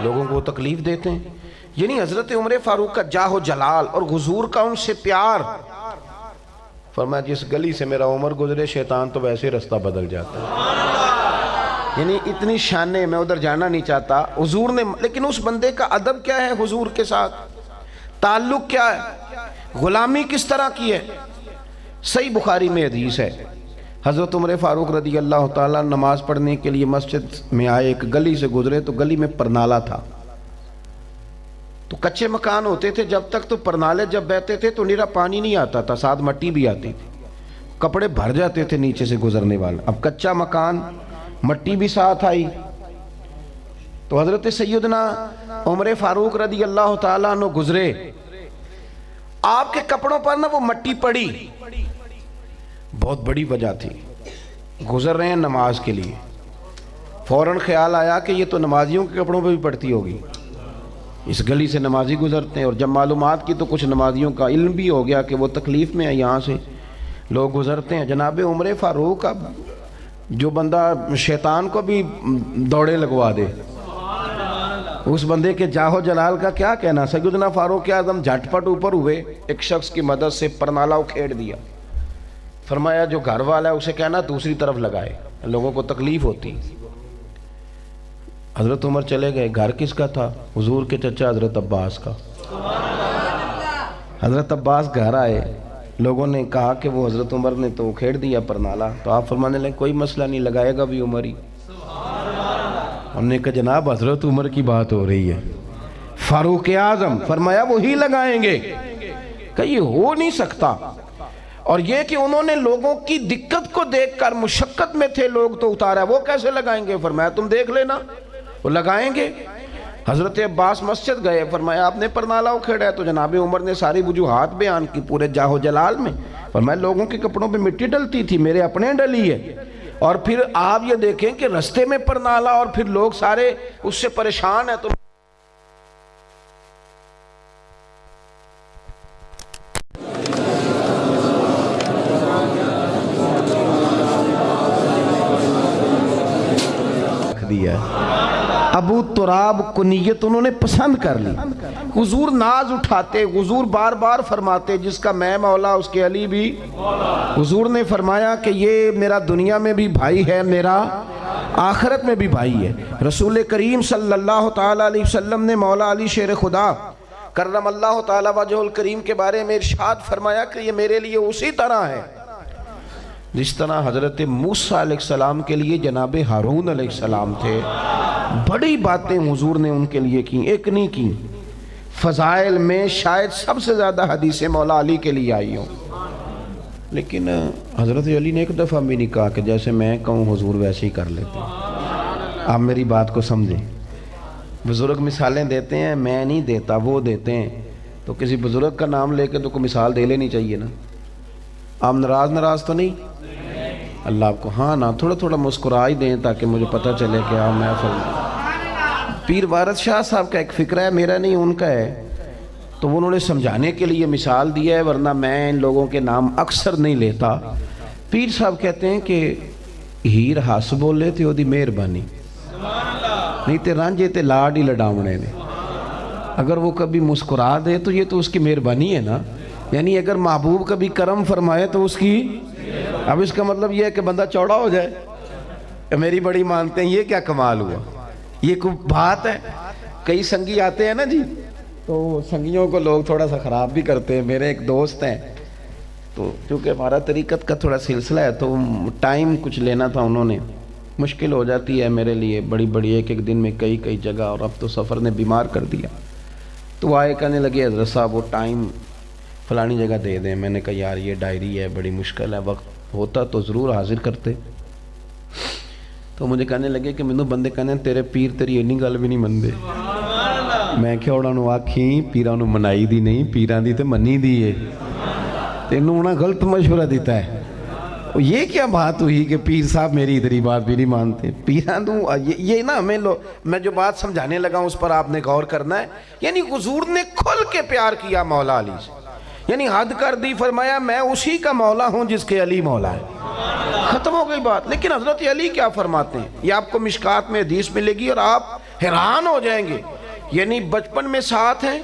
لوگوں کو تکلیف دیتے ہیں۔ یعنی حضرت عمر فاروق کا جاہ و جلال اور حضور کا ان سے پیار، فرمایا جس گلی سے میرا عمر گزرے شیطان تو ویسے رستہ بدل جاتا ہے۔ یعنی اتنی شانے، میں ادھر جانا نہیں چاہتا حضور نے، لیکن اس بندے کا ادب کیا ہے حضور کے ساتھ، تعلق کیا ہے، غلامی کس طرح کی ہے۔ صحیح بخاری میں حدیث ہے، حضرت عمر فاروق رضی اللہ تعالیٰ نماز پڑھنے کے لیے مسجد میں آئے، ایک گلی سے گزرے تو گلی میں پرنالہ تھا، تو کچے مکان ہوتے تھے جب تک، تو پرنالے جب بہتے تھے تو نیرا پانی نہیں آتا تھا، ساتھ مٹی بھی آتی تھی، کپڑے بھر جاتے تھے نیچے سے گزرنے والا۔ اب کچا مکان، مٹی بھی ساتھ آئی، تو حضرت سیدنا عمر فاروق رضی اللہ تعالیٰ عنہ گزرے، آپ کے کپڑوں پر نہ وہ مٹی پڑی، بہت بڑی وجہ تھی، گزر رہے ہیں نماز کے لیے، فوراً خیال آیا کہ یہ تو نمازیوں کے کپڑوں پہ بھی پڑتی ہوگی، اس گلی سے نمازی گزرتے ہیں، اور جب معلومات کی تو کچھ نمازیوں کا علم بھی ہو گیا کہ وہ تکلیف میں ہے، یہاں سے لوگ گزرتے ہیں۔ جناب عمر فاروق، اب جو بندہ شیطان کو بھی دوڑے لگوا دے، اس بندے کے جاہو جلال کا کیا کہنا۔ سیدنا فاروق اعظم جھٹ پٹ اوپر ہوئے، ایک شخص کی مدد سے پرنالہ اکھیڑ دیا، فرمایا جو گھر والا ہے اسے کہنا دوسری طرف لگائے، لوگوں کو تکلیف ہوتی۔ حضرت عمر چلے گئے، گھر کس کا تھا؟ حضور کے چچا حضرت عباس کا۔ حضرت عباس گھر آئے، لوگوں نے کہا کہ وہ حضرت عمر نے تو کھیڑ دیا پرنالہ، تو آپ فرمانے لگے کوئی مسئلہ نہیں، لگائے گا بھی عمر ہی۔ ہم نے کہا جناب حضرت عمر کی بات ہو رہی ہے، فاروق اعظم، فرمایا وہی لگائیں گے، کہ یہ ہو نہیں سکتا۔ اور یہ کہ انہوں نے لوگوں کی دقت کو دیکھ کر، مشقت میں تھے لوگ تو اتارا، وہ کیسے لگائیں گے؟ فرمایا تم دیکھ لینا، وہ لگائیں گے۔ حضرت عباس مسجد گئے، فرمایا آپ نے پرنالہ اکھیڑا ہے، تو جناب عمر نے ساری وجوہات بیان کی پورے جاہ و جلال میں، فرمایا لوگوں کے کپڑوں پہ مٹی ڈلتی تھی، میرے اپنے ڈلی ہے، اور پھر آپ یہ دیکھیں کہ رستے میں پرنالہ، اور پھر لوگ سارے اس سے پریشان ہیں، تو ابو تراب کنیت انہوں نے پسند کر لی۔ حضور ناز اٹھاتے، حضور بار بار فرماتے جس کا میں مولا اس کے علی بھی۔ حضور نے فرمایا کہ یہ میرا دنیا میں بھی بھائی ہے، میرا آخرت میں بھی بھائی ہے۔ رسول کریم صلی اللہ تعالیٰ علیہ وسلم نے مولا علی شیر خدا کرم اللہ تعالیٰ وجہ الکریم کے بارے میں ارشاد فرمایا کہ یہ میرے لیے اسی طرح ہے جس طرح حضرت موسیٰ علیہ السلام کے لیے جناب ہارون علیہ السلام تھے۔ بڑی باتیں حضور نے ان کے لیے کی، ایک نہیں کی۔ فضائل میں شاید سب سے زیادہ حدیثیں مولا علی کے لیے آئی ہوں، لیکن حضرت علی نے ایک دفعہ بھی نہیں کہا کہ جیسے میں کہوں حضور ویسے ہی کر لیتے ہیں۔ آپ میری بات کو سمجھیں، بزرگ مثالیں دیتے ہیں، میں نہیں دیتا، وہ دیتے ہیں، تو کسی بزرگ کا نام لے کے تو کوئی مثال دے لینی چاہیے نا۔ آپ ناراض تو نہیں؟ اللہ آپ کو ہاں نا تھوڑا تھوڑا مسکرا ہی دیں تاکہ مجھے پتہ چلے کہ آپ محفل میں۔ پیر وارث شاہ صاحب کا ایک فکرہ ہے، میرا نہیں ان کا ہے، تو انہوں نے سمجھانے کے لیے مثال دیا ہے، ورنہ میں ان لوگوں کے نام اکثر نہیں لیتا۔ پیر صاحب کہتے ہیں کہ ہیر ہس بولے تے دی مہربانی، نہیں تے رانجے تے لاڈ ہی لڈاونے نے۔ اگر وہ کبھی مسکرا دے تو یہ تو اس کی مہربانی ہے نا، یعنی اگر محبوب کبھی کرم فرمائے تو اس کی، اب اس کا مطلب یہ ہے کہ بندہ چوڑا ہو جائے، میری بڑی مانتے ہیں، یہ کیا کمال ہوا، یہ کوئی بات ہے۔ کئی سنگی آتے ہیں نا جی، تو سنگیوں کو لوگ تھوڑا سا خراب بھی کرتے ہیں۔ میرے ایک دوست ہیں، تو چونکہ ہمارا طریقت کا تھوڑا سلسلہ ہے تو ٹائم کچھ لینا تھا انہوں نے، مشکل ہو جاتی ہے میرے لیے بڑی بڑی، ایک ایک دن میں کئی جگہ، اور اب تو سفر نے بیمار کر دیا۔ تو آئے کہنے لگے حضرت صاحب وہ ٹائم فلانی جگہ دے دیں۔ میں نے کہا یار یہ ڈائری ہے، بڑی مشکل ہے، وقت ہوتا تو ضرور حاضر کرتے۔ تو مجھے کہنے لگے کہ مینوں بندے کہنے تیرے پیر تیری اینی گل بھی نہیں مندے۔ میں کیا انہوں نے آکھی پیراں نوں منائی دی نہیں، پیراں دی تے منی دی ہے، تینوں انہاں غلط مشورہ دیتا ہے۔ یہ کیا بات ہوئی کہ پیر صاحب میری ادھری بات بھی نہیں مانتے؟ پیراں دوں یہ نا ہمیں میں جو بات سمجھانے لگا ہوں اس پر آپ نے غور کرنا ہے۔ یعنی حضور نے کھل کے پیار کیا مولا علی سے، یعنی حد کر دی، فرمایا میں اسی کا مولا ہوں جس کے علی مولا ہے، ختم ہو گئی بات۔ لیکن حضرت علی کیا فرماتے ہیں یہ آپ کو مشکات میں حدیث ملے گی اور آپ حیران ہو جائیں گے۔ یعنی بچپن میں ساتھ ہیں،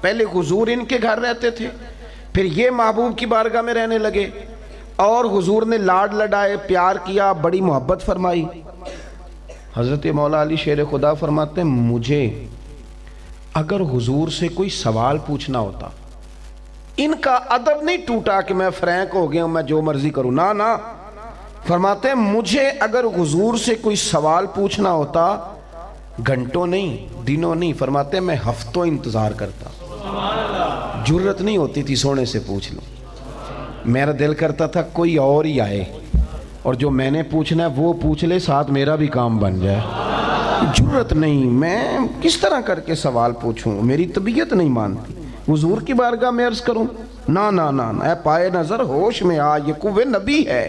پہلے حضور ان کے گھر رہتے تھے، پھر یہ محبوب کی بارگاہ میں رہنے لگے، اور حضور نے لاڈ لڈائے، پیار کیا، بڑی محبت فرمائی۔ حضرت مولا علی شیر خدا فرماتے ہیں مجھے اگر حضور سے کوئی سوال پوچھنا ہوتا، ان کا ادب نہیں ٹوٹا کہ میں فرینک ہو گیا ہوں، میں جو مرضی کروں، نہ فرماتے ہیں مجھے اگر حضور سے کوئی سوال پوچھنا ہوتا گھنٹوں نہیں دنوں نہیں، فرماتے ہیں میں ہفتوں انتظار کرتا، جرت نہیں ہوتی تھی سونے سے پوچھ لوں، میرا دل کرتا تھا کوئی اور ہی آئے اور جو میں نے پوچھنا ہے وہ پوچھ لے، ساتھ میرا بھی کام بن جائے۔ جرت نہیں، میں کس طرح کر کے سوال پوچھوں، میری طبیعت نہیں مانتی۔ حضور کی بارگاہ میں عرض کروں، نہ اے پائے نظر ہوش میں آ، یہ قوے نبی ہے،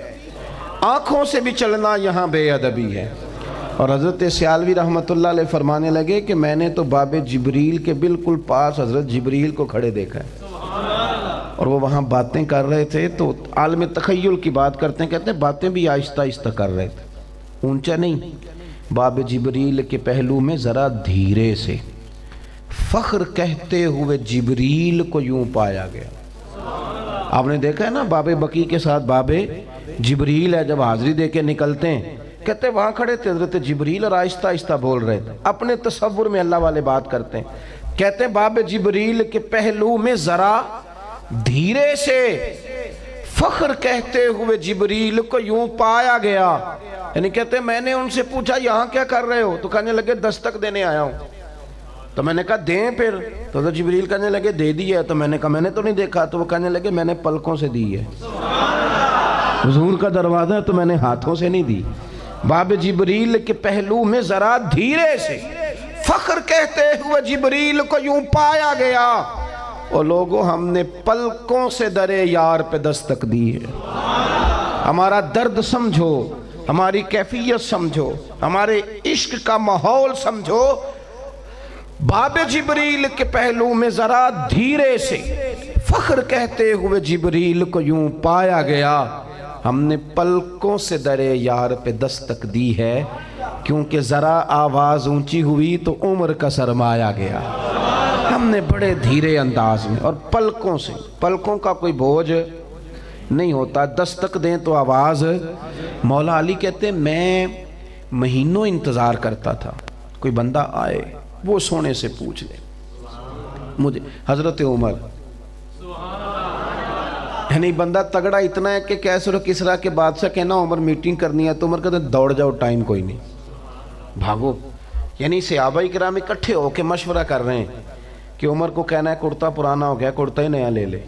آنکھوں سے بھی چلنا یہاں بے ادبی ہے۔ اور حضرت سیالوی رحمت اللہ علیہ فرمانے لگے کہ میں نے تو باب جبریل کے بالکل پاس حضرت جبریل کو کھڑے دیکھا ہے، اور وہ وہاں باتیں کر رہے تھے، تو عالم تخیل کی بات کرتے ہیں، کہتے ہیں باتیں بھی آہستہ آہستہ کر رہے تھے، اونچا نہیں۔ باب جبریل کے پہلو میں ذرا دھیرے سے فخر کہتے ہوئے جبریل کو یوں پایا گیا۔ آپ نے دیکھا ہے نا باب بقی کے ساتھ باب جبریل ہے، جب حاضری دے کے نکلتے ہیں، کہتے وہاں کھڑے تھے حضرت جبریل اور آہستہ آہستہ بول رہے تھے، اپنے تصور میں اللہ والے بات کرتے ہیں، کہتے ہیں باب جبریل کے پہلو میں ذرا دھیرے سے فخر کہتے ہوئے جبریل کو یوں پایا گیا۔ یعنی کہتے ہیں میں نے ان سے پوچھا یہاں کیا کر رہے ہو، تو کہنے لگے دستک دینے آیا ہوں۔ تو میں نے کہا دیں پھر، تو حضرت جبریل کہنے لگے دے دی ہے، تو میں نے کہا میں نے تو نہیں دیکھا، تو وہ کہنے لگے میں نے پلکوں سے دی ہے، حضور کا دروازہ ہے تو میں نے ہاتھوں سے نہیں دی۔ باب جبریل کے پہلو میں ذرا دھیرے سے فخر کہتے ہوئے جبریل کو یوں پایا گیا، اور لوگوں ہم نے پلکوں سے درے یار پہ دستک دی ہے۔ ہمارا درد سمجھو، ہماری کیفیت سمجھو، ہمارے عشق کا ماحول سمجھو۔ باب جبریل کے پہلو میں ذرا دھیرے سے فخر کہتے ہوئے جبریل کو یوں پایا گیا، ہم نے پلکوں سے درے یار پہ دستک دی ہے، کیونکہ ذرا آواز اونچی ہوئی تو عمر کا سرمایا گیا۔ ہم نے بڑے دھیرے انداز میں اور پلکوں سے، پلکوں کا کوئی بوجھ نہیں ہوتا، دستک دیں تو آواز۔ مولا علی کہتے ہیں میں مہینوں انتظار کرتا تھا کوئی بندہ آئے وہ سونے سے پوچھ لے مجھے۔ حضرت عمر یعنی بندہ تگڑا اتنا ہے کہ کیسر و کسرا کے بادشاہ کہنا عمر میٹنگ کرنی ہے، تو عمر کہتے ہیں دوڑ جاؤ، ٹائم کوئی نہیں، بھاگو۔ یعنی صحابہ کرام اکٹھے ہو کے مشورہ کر رہے ہیں کہ عمر کو کہنا ہے کرتا پرانا ہو گیا، کرتا ہی نیا لے لے۔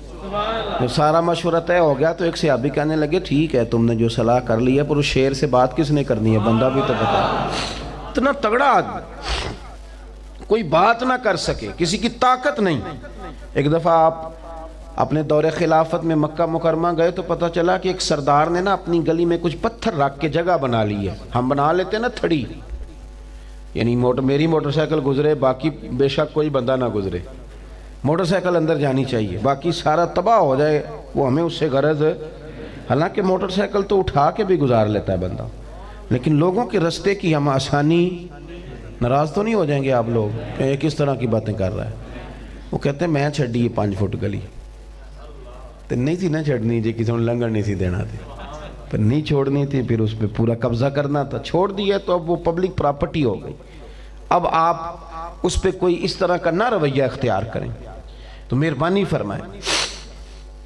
جب سارا مشورہ طے ہو گیا تو ایک صحابی کہنے لگے ٹھیک ہے تم نے جو صلاح کر لی ہے، پر اس شیر سے بات کس نے کرنی ہے، بندہ بھی تو بتا۔ اتنا تگڑا آدمی کوئی بات نہ کر سکے، کسی کی طاقت نہیں۔ ایک دفعہ آپ اپنے دور خلافت میں مکہ مکرمہ گئے تو پتہ چلا کہ ایک سردار نے نا اپنی گلی میں کچھ پتھر رکھ کے جگہ بنا لی ہے، ہم بنا لیتے نا تھڑی، یعنی میری موٹر سائیکل گزرے باقی بے شک کوئی بندہ نہ گزرے، موٹر سائیکل اندر جانی چاہیے، باقی سارا تباہ ہو جائے، وہ ہمیں اس سے غرض ہے۔ حالانکہ موٹر سائیکل تو اٹھا کے بھی گزار لیتا ہے بندہ، لیکن لوگوں کے رستے کی ہم آسانی، ناراض تو نہیں ہو جائیں گے آپ لوگ کہ یہ کس طرح کی باتیں کر رہا ہے۔ وہ کہتے ہیں میں چھڑی یہ 5 فٹ گلی تو نہیں تھی نہ چھڑنی جی، کسی نے لنگر نہیں تھی دینا تھی، پر نہیں چھوڑنی تھی، پھر اس پہ پورا قبضہ کرنا تھا، چھوڑ دیا تو اب وہ پبلک پراپرٹی ہو گئی، اب آپ اس پہ کوئی اس طرح کا نہ رویہ اختیار کریں، تو مہربانی فرمائیں۔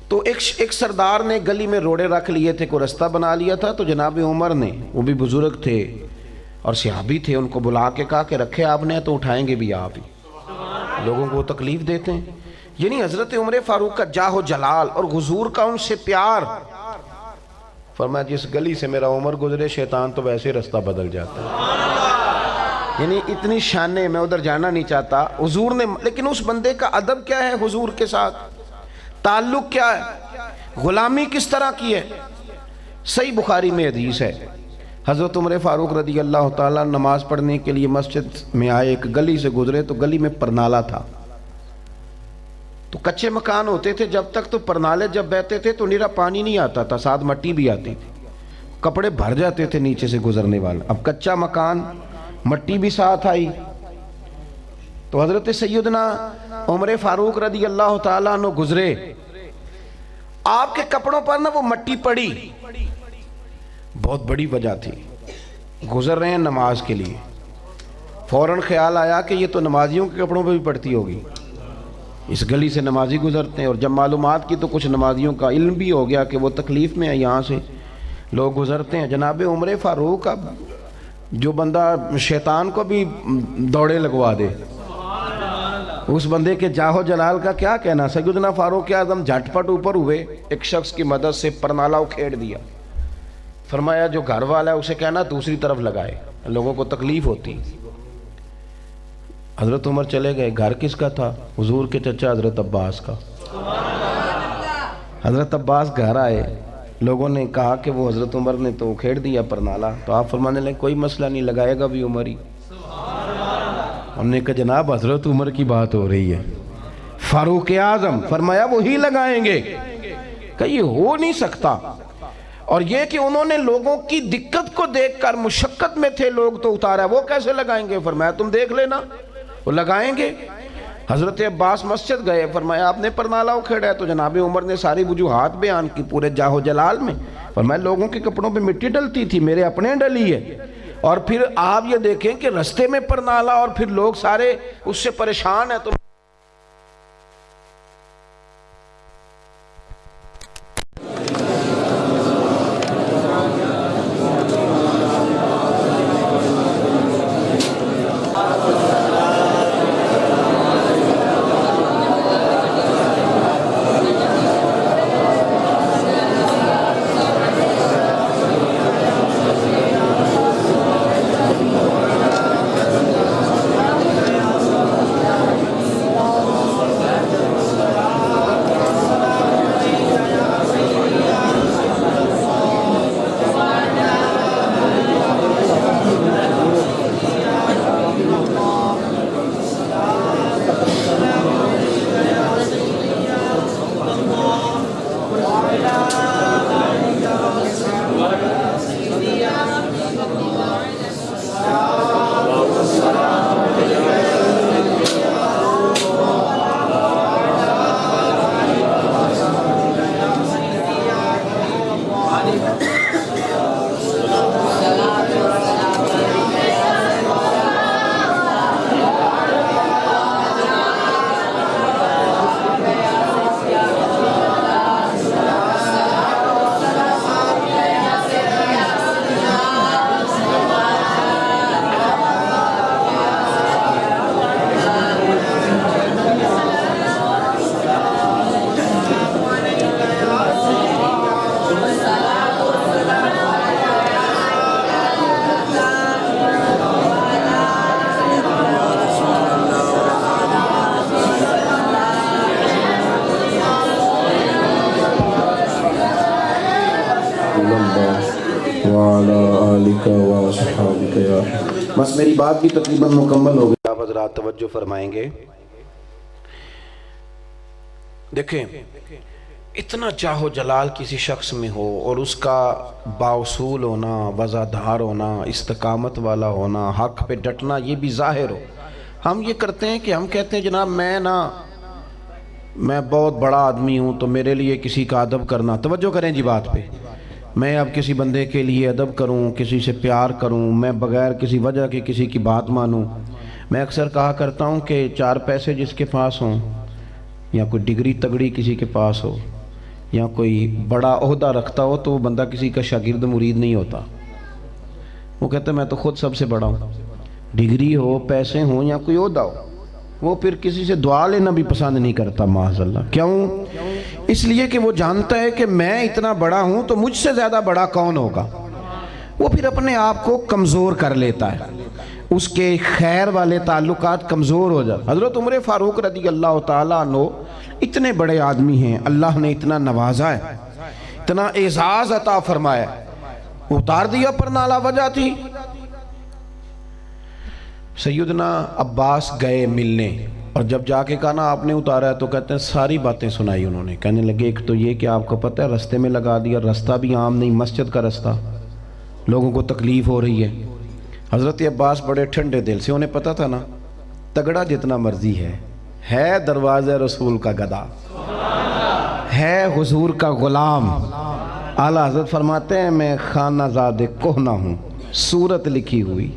تو ایک سردار نے گلی میں روڑے رکھ لیے تھے، کوئی رستہ بنا لیا تھا، تو جناب عمر نے، وہ بھی بزرگ تھے، اور صحابی تھے، ان کو بلا کے کہا کہ رکھے آپ نے تو اٹھائیں گے بھی آپ ہی، لوگوں کو تکلیف دیتے ہیں۔ یعنی حضرت عمر فاروق کا جاہ و جلال اور حضور کا ان سے پیار، فرمایا جس گلی سے میرا عمر گزرے شیطان تو ویسے رستہ بدل جاتا ہے۔ یعنی اتنی شانے، میں ادھر جانا نہیں چاہتا حضور نے، لیکن اس بندے کا ادب کیا ہے حضور کے ساتھ، تعلق کیا ہے، غلامی کس طرح کی ہے۔ صحیح بخاری میں حدیث ہے، حضرت عمر فاروق رضی اللہ تعالیٰ نماز پڑھنے کے لیے مسجد میں آئے، ایک گلی سے گزرے تو گلی میں پرنالہ تھا، تو کچے مکان ہوتے تھے جب تک، تو پرنالے جب بہتے تھے تو نیرا پانی نہیں آتا تھا، ساتھ مٹی بھی آتی تھی، کپڑے بھر جاتے تھے نیچے سے گزرنے والا۔ اب کچا مکان، مٹی بھی ساتھ آئی، تو حضرت سیدنا عمر فاروق رضی اللہ تعالیٰ عنہ گزرے، آپ کے کپڑوں پر نا وہ مٹی پڑی، بہت بڑی وجہ تھی، گزر رہے ہیں نماز کے لیے، فوراً خیال آیا کہ یہ تو نمازیوں کے کپڑوں پہ بھی پڑتی ہوگی، اس گلی سے نمازی گزرتے ہیں، اور جب معلومات کی تو کچھ نمازیوں کا علم بھی ہو گیا کہ وہ تکلیف میں ہے، یہاں سے لوگ گزرتے ہیں۔ جناب عمر فاروق، اب جو بندہ شیطان کو بھی دوڑے لگوا دے، اس بندے کے جاہ و جلال کا کیا کہنا۔ سیدنا فاروق اعظم جھٹ پٹ اوپر ہوئے، ایک شخص کی مدد سے پرنالہ اکھیڑ دیا، فرمایا جو گھر والا ہے اسے کہنا دوسری طرف لگائے، لوگوں کو تکلیف ہوتی۔ حضرت عمر چلے گئے، گھر کس کا تھا؟ حضور کے چچا حضرت عباس کا۔ حضرت عباس گھر آئے، لوگوں نے کہا کہ وہ حضرت عمر نے تو کھیڑ دیا پرنالہ، تو آپ فرمانے لگے کوئی مسئلہ نہیں، لگائے گا بھی عمر ہی۔ ہم نے کہا جناب حضرت عمر کی بات ہو رہی ہے، فاروق اعظم، فرمایا وہی لگائیں گے، کہ یہ ہو نہیں سکتا۔ اور یہ کہ انہوں نے لوگوں کی دقت کو دیکھ کر، مشقت میں تھے لوگ تو اتارا، وہ کیسے لگائیں گے؟ فرمایا تم دیکھ لینا، وہ لگائیں گے۔ حضرت عباس مسجد گئے، فرمایا آپ نے پرنالہ اکھیڑا ہے، تو جناب عمر نے ساری وجوہات بیان کی پورے جاہ و جلال میں، فرمایا لوگوں کے کپڑوں پہ مٹی ڈلتی تھی، میرے اپنے ڈلی ہے، اور پھر آپ یہ دیکھیں کہ رستے میں پرنالہ، اور پھر لوگ سارے اس سے پریشان ہیں، تو بس میری بات بھی تقریباً مکمل ہو گئی، آپ حضرات توجہ فرمائیں گے۔ دیکھیں اتنا چاہو جلال کسی شخص میں ہو، اور اس کا بااصول ہونا، وزادار ہونا، استقامت والا ہونا، حق پہ ڈٹنا، یہ بھی ظاہر ہو۔ ہم یہ کرتے ہیں کہ ہم کہتے ہیں جناب میں بہت بڑا آدمی ہوں تو میرے لیے کسی کا ادب کرنا، توجہ کریں جی بات پہ، میں اب کسی بندے کے لیے ادب کروں، کسی سے پیار کروں، میں بغیر کسی وجہ کے کسی کی بات مانوں۔ میں اکثر کہا کرتا ہوں کہ 4 پیسے جس کے پاس ہوں، یا کوئی ڈگری تگڑی کسی کے پاس ہو، یا کوئی بڑا عہدہ رکھتا ہو، تو وہ بندہ کسی کا شاگرد مرید نہیں ہوتا۔ وہ کہتے ہیں میں تو خود سب سے بڑا ہوں، ڈگری ہو، پیسے ہوں یا کوئی عہدہ ہو، وہ پھر کسی سے دعا لینا بھی پسند نہیں کرتا معاذ اللہ۔ کیوں؟ اس لیے کہ وہ جانتا ہے کہ میں اتنا بڑا ہوں تو مجھ سے زیادہ بڑا کون ہوگا۔ وہ پھر اپنے آپ کو کمزور کر لیتا ہے، اس کے خیر والے تعلقات کمزور ہو جاتے۔ حضرت عمر فاروق رضی اللہ تعالیٰ عنہ اتنے بڑے آدمی ہیں، اللہ نے اتنا نوازا ہے، اتنا اعزاز عطا فرمایا، اتار دیا پر نالا وجہ تھی۔ سیدنا عباس گئے ملنے، اور جب جا کے کہا نا آپ نے اتارا ہے، تو کہتے ہیں ساری باتیں سنائی انہوں نے۔ کہنے لگے ایک تو یہ کہ آپ کو پتہ ہے رستے میں لگا دیا، رستہ بھی عام نہیں، مسجد کا رستہ، لوگوں کو تکلیف ہو رہی ہے۔ حضرت عباس بڑے ٹھنڈے دل سے، انہیں پتہ تھا نا تگڑا جتنا مرضی ہے دروازہ رسول کا گدا، ہے حضور کا غلام۔ اعلیٰ حضرت فرماتے ہیں میں خانہ زاد کہنہ ہوں، صورت لکھی ہوئی،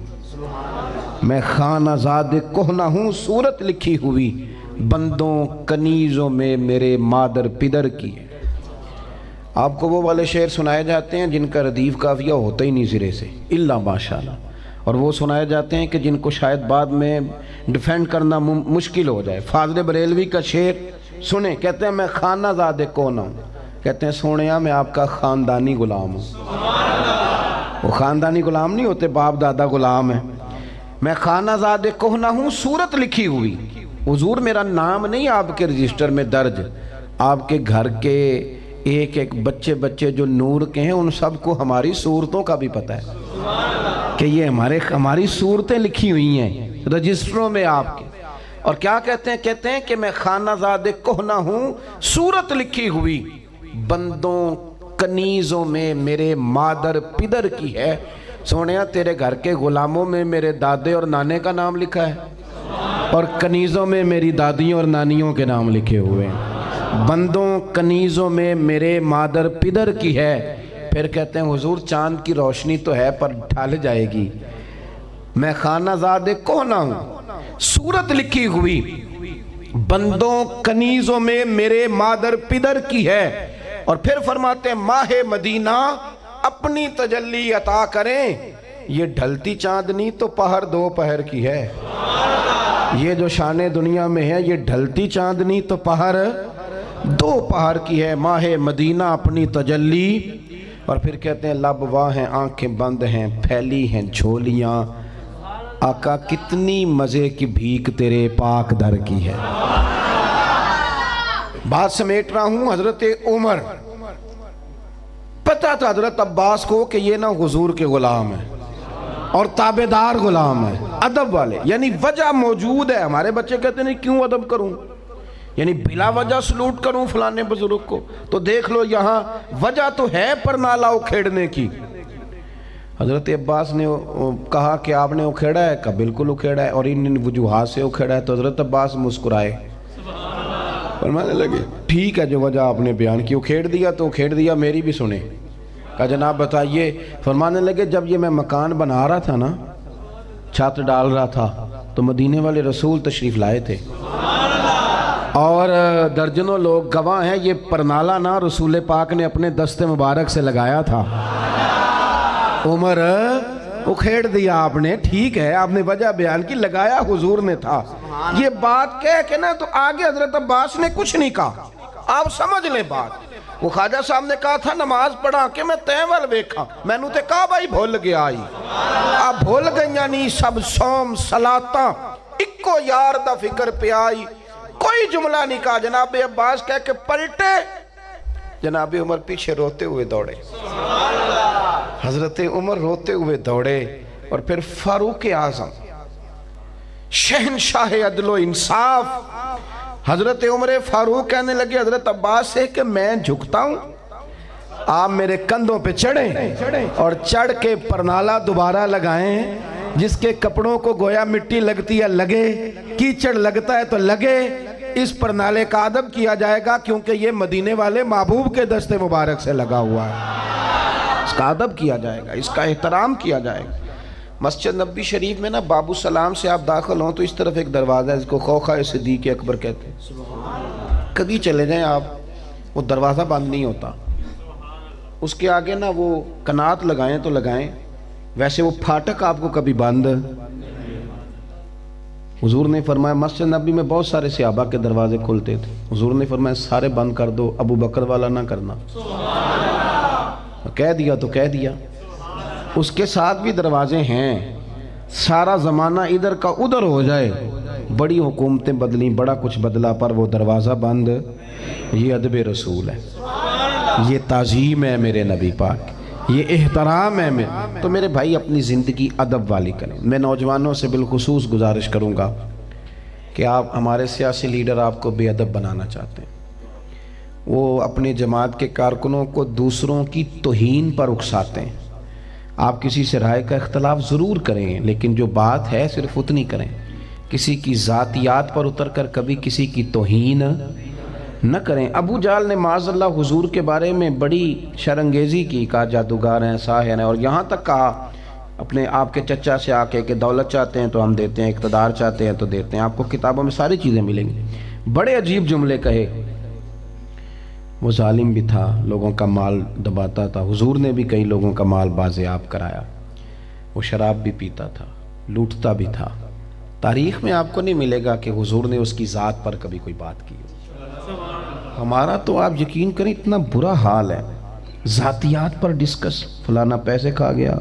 میں خانہ زاد کہنہ ہوں، صورت لکھی ہوئی، بندوں کنیزوں میں میرے مادر پدر کی ہے۔ آپ کو وہ والے شعر سنائے جاتے ہیں جن کا ردیف قافیہ ہوتا ہی نہیں سرے سے الا ماشاءاللہ، اور وہ سنائے جاتے ہیں کہ جن کو شاید بعد میں ڈیفینڈ کرنا مشکل ہو جائے۔ فاضل بریلوی کا شعر سنیں، کہتے ہیں میں خانہ زاد کہنہ ہوں، کہتے ہیں سونیا میں آپ کا خاندانی غلام ہوں۔ وہ خاندانی غلام نہیں ہوتے، باپ دادا غلام ہیں۔ میں خانہ زاد کہنہ ہوں، صورت لکھی ہوئی، حضور میرا نام نہیں آپ کے رجسٹر میں درج، آپ کے گھر کے ایک ایک بچے جو نور کے ہیں ان سب کو ہماری صورتوں کا بھی پتہ ہے کہ یہ ہماری صورتیں لکھی ہوئی ہیں رجسٹروں میں آپ کے۔ اور کیا کہتے ہیں کہ میں خانہ زاد کہنہ ہوں، صورت لکھی ہوئی، بندوں کنیزوں میں میرے مادر پدر کی ہے۔ سونیا تیرے گھر کے غلاموں میں میرے دادے اور نانے کا نام لکھا ہے، اور کنیزوں میں میری دادیوں اور نانیوں کے نام لکھے ہوئے ہیں۔ بندوں کنیزوں میں میرے مادر پدر کی ہے۔ پھر کہتے ہیں حضور چاند کی روشنی تو ہے پر ڈھل جائے گی، میں خانہ زاد کہنہ ہوں، صورت لکھی ہوئی، بندوں کنیزوں میں میرے مادر پدر کی ہے۔ اور پھر فرماتے ہیں ماہ مدینہ اپنی تجلی عطا کریں، یہ ڈھلتی چاندنی تو پہر دو پہر کی ہے۔ یہ جو شان دنیا میں ہے یہ ڈھلتی چاندنی تو پہر دو پہر کی ہے۔ ماہ مدینہ اپنی تجلی، اور پھر کہتے ہیں لب واہ ہیں آنکھیں بند ہیں پھیلی ہیں جھولیاں، آقا کتنی مزے کی بھیک تیرے پاک در کی ہے۔ بات سمیٹ رہا ہوں، حضرت عمر پتہ تھا حضرت عباس کو کہ یہ نہ حضور کے غلام ہیں اور تابعدار غلام ہیں، ادب والے، یعنی وجہ موجود ہے۔ ہمارے بچے کہتے ہیں کیوں ادب کروں، یعنی بلا وجہ سلوٹ کروں فلانے بزرگ کو، تو دیکھ لو یہاں وجہ تو ہے پر نالا اکھیڑنے کی۔ حضرت عباس نے کہا کہ آپ نے اکھیڑا ہے، کہا بالکل اکھیڑا ہے، اور ان وجوہات سے اکھیڑا ہے۔ تو حضرت عباس مسکرائے، فرمانے لگے ٹھیک ہے جو وجہ آپ نے بیان کی، اکھیڑ دیا تو اکھیڑ دیا، میری بھی سنیں۔ کہا جناب بتائیے۔ فرمانے لگے جب یہ میں مکان بنا رہا تھا نا، چھت ڈال رہا تھا، تو مدینے والے رسول تشریف لائے تھے، اور درجنوں لوگ گواہ ہیں، یہ پرنالہ نا رسول پاک نے اپنے دست مبارک سے لگایا تھا۔ عمر اکھیڑ دیا آپ نے، ٹھیک ہے آپ نے وجہ بیان کی، لگایا حضور نے تھا۔ یہ بات کہہ کے نا تو آگے حضرت عباس نے کچھ نہیں کہا، آپ سمجھ لیں بات۔ وہ خواجہ صاحب نے کہا تھا نماز پڑھا کے میں تیول ویکھا، میں نے تے کہا بھائی بھول گیا آئی، آپ بھول گئیاں نہیں سب سوم صلاتاں، اکو یار دا فکر پہ آئی۔ کوئی جملہ نہیں کہا، جناب عباس کہہ کے پلٹے، جناب عمر پیچھے روتے ہوئے دوڑے، حضرت عمر روتے ہوئے دوڑے، اور پھر فاروق اعظم شہنشاہ عدل و انصاف حضرت عمر فاروق کہنے لگے حضرت عباس سے کہ میں جھکتا ہوں، آپ میرے کندھوں پہ چڑھیں اور چڑھ کے پرنالہ دوبارہ لگائیں، جس کے کپڑوں کو گویا مٹی لگتی ہے لگے، کیچڑ لگتا ہے تو لگے، اس پرنالے کا ادب کیا جائے گا کیونکہ یہ مدینے والے محبوب کے دست مبارک سے لگا ہوا ہے، اس کا ادب کیا جائے گا، اس کا احترام کیا جائے گا۔ مسجد نبی شریف میں نا باب السلام سے آپ داخل ہوں تو اس طرف ایک دروازہ ہے، اس کو خوخہ صدیق اکبر کہتے ہیں، کبھی چلے جائیں آپ، وہ دروازہ بند نہیں ہوتا، اس کے آگے نا وہ کنات لگائیں تو لگائیں، ویسے وہ پھاٹک آپ کو کبھی بند. حضور نے فرمایا مسجد نبی میں بہت سارے صحابہ کے دروازے کھلتے تھے, حضور نے فرمایا سارے بند کر دو, ابو بکر والا نہ کرنا. کہہ دیا تو کہہ دیا. اس کے ساتھ بھی دروازے ہیں, سارا زمانہ ادھر کا ادھر ہو جائے, بڑی حکومتیں بدلیں, بڑا کچھ بدلا, پر وہ دروازہ بند. یہ ادب رسول ہے, یہ تعظیم ہے میرے نبی پاک, یہ احترام ہے. تو میرے بھائی اپنی زندگی ادب والی کریں. میں نوجوانوں سے بالخصوص گزارش کروں گا کہ آپ, ہمارے سیاسی لیڈر آپ کو بے ادب بنانا چاہتے ہیں, وہ اپنے جماعت کے کارکنوں کو دوسروں کی توہین پر اکساتے ہیں. آپ کسی سے رائے کا اختلاف ضرور کریں, لیکن جو بات ہے صرف اتنی کریں. کسی کی ذاتیات پر اتر کر کبھی کسی کی توہین نہ کریں. ابو جہل نے معاذ اللہ حضور کے بارے میں بڑی شرانگیزی کی, کہا جادوگر ہیں, ساحر ہیں, اور یہاں تک کہا اپنے آپ کے چچا سے آ کے کہ دولت چاہتے ہیں تو ہم دیتے ہیں, اقتدار چاہتے ہیں تو دیتے ہیں, آپ کو کتابوں میں ساری چیزیں ملیں گی. بڑے عجیب جملے کہے. وہ ظالم بھی تھا, لوگوں کا مال دباتا تھا, حضور نے بھی کئی لوگوں کا مال بازیاب کرایا. وہ شراب بھی پیتا تھا, لوٹتا بھی تھا. تاریخ میں آپ کو نہیں ملے گا کہ حضور نے اس کی ذات پر کبھی کوئی بات کی. ہمارا تو آپ یقین کریں اتنا برا حال ہے, ذاتیات پر ڈسکس, فلانا پیسے کھا گیا,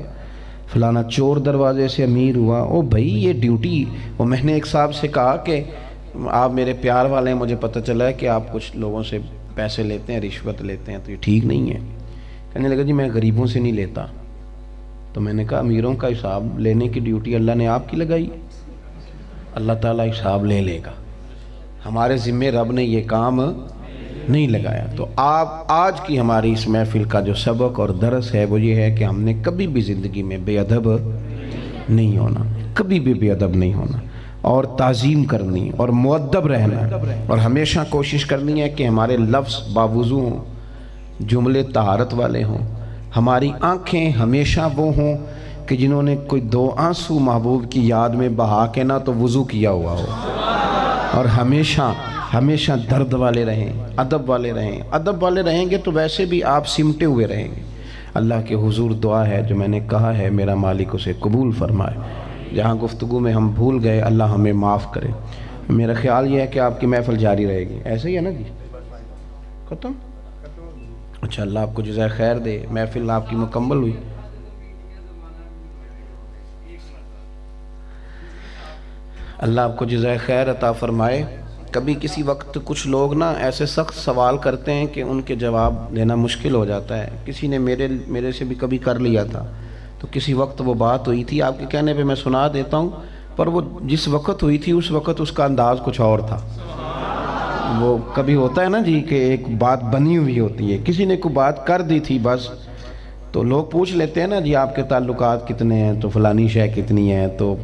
فلانا چور دروازے سے امیر ہوا. او بھائی یہ ڈیوٹی. وہ میں نے ایک صاحب سے کہا کہ آپ میرے پیار والے ہیں, مجھے پتہ چلا ہے کہ آپ کچھ لوگوں سے پیسے لیتے ہیں, رشوت لیتے ہیں, تو یہ ٹھیک نہیں ہے. کہنے لگا جی میں غریبوں سے نہیں لیتا. تو میں نے کہا امیروں کا حساب لینے کی ڈیوٹی اللہ نے آپ کی لگائی, اللہ تعالیٰ حساب لے لے گا, ہمارے ذمے رب نے یہ کام نہیں لگایا. تو آپ آج کی ہماری اس محفل کا جو سبق اور درس ہے وہ یہ ہے کہ ہم نے کبھی بھی زندگی میں بے ادب نہیں ہونا, کبھی بھی بے ادب نہیں ہونا, اور تعظیم کرنی اور مؤدب رہنا, اور ہمیشہ کوشش کرنی ہے کہ ہمارے لفظ باوضو ہوں, جملے طہارت والے ہوں, ہماری آنکھیں ہمیشہ وہ ہوں کہ جنہوں نے کوئی 2 آنسو محبوب کی یاد میں بہا کے نہ تو وضو کیا ہوا ہو, اور ہمیشہ درد والے رہیں, ادب والے رہیں. ادب والے رہیں گے تو ویسے بھی آپ سمٹے ہوئے رہیں گے. اللہ کے حضور دعا ہے جو میں نے کہا ہے, میرا مالک اسے قبول فرمائے. جہاں گفتگو میں ہم بھول گئے اللہ ہمیں معاف کرے. میرا خیال یہ ہے کہ آپ کی محفل جاری رہے گی, ایسے ہی ہے نا جی؟ ختم؟ اچھا, اللہ آپ کو جزائے خیر دے, محفل آپ کی مکمل ہوئی. اللہ آپ کو جزائے خیر عطا فرمائے. کبھی کسی وقت کچھ لوگ نا ایسے سخت سوال کرتے ہیں کہ ان کے جواب دینا مشکل ہو جاتا ہے. کسی نے میرے سے بھی کبھی کر لیا تھا, تو کسی وقت وہ بات ہوئی تھی, آپ کے کہنے پہ میں سنا دیتا ہوں, پر وہ جس وقت ہوئی تھی اس وقت اس کا انداز کچھ اور تھا. وہ کبھی ہوتا ہے نا جی کہ ایک بات بنی ہوئی ہوتی ہے, کسی نے کوئی بات کر دی تھی بس, تو لوگ پوچھ لیتے ہیں نا جی آپ کے تعلقات کتنے ہیں, تو فلانی شے کتنی ہے, تو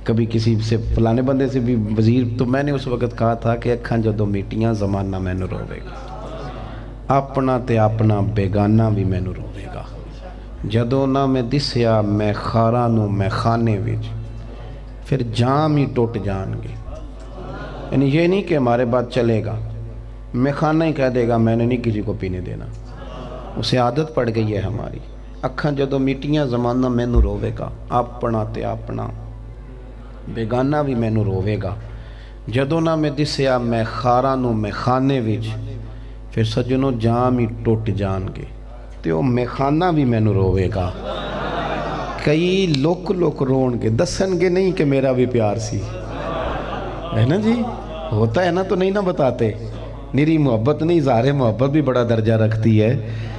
کبھی کسی سے فلانے بندے سے بھی وزیر. تو میں نے اس وقت کہا تھا کہ اکھاں جدوں میٹیاں زمانہ مینوں روے گا, اپنا تے اپنا بیگانہ بھی مینوں روے گا. جدوں نہ میں دسیا میں خاراں نوں میں خانے وچ, پھر جام ہی ٹوٹ جان گے. یعنی یہ نہیں کہ ہمارے بعد چلے گا, میں خانہ ہی کہہ دے گا میں نے نہیں کسی کو پینے دینا, اسے عادت پڑ گئی ہے ہماری. اکھاں جدوں میٹیاں زمانہ مینوں روے گا, اپنا تے اپنا بیگانہ بھی مینوں روے گا. جدوں نہ میں دسیا میں خاراں نوں میں خانے وچ, پھر سجنوں جام ہی ٹوٹ جان گے, تے وہ میں خانہ بھی مینوں روے گا. کئی لوک رون گے, دسن گے نہیں کہ میرا بھی پیار سی, ہے نا جی؟ ہوتا ہے نا, تو نہیں نہ بتاتے. نری محبت نہیں, اظہار محبت بھی بڑا درجہ رکھتی ہے.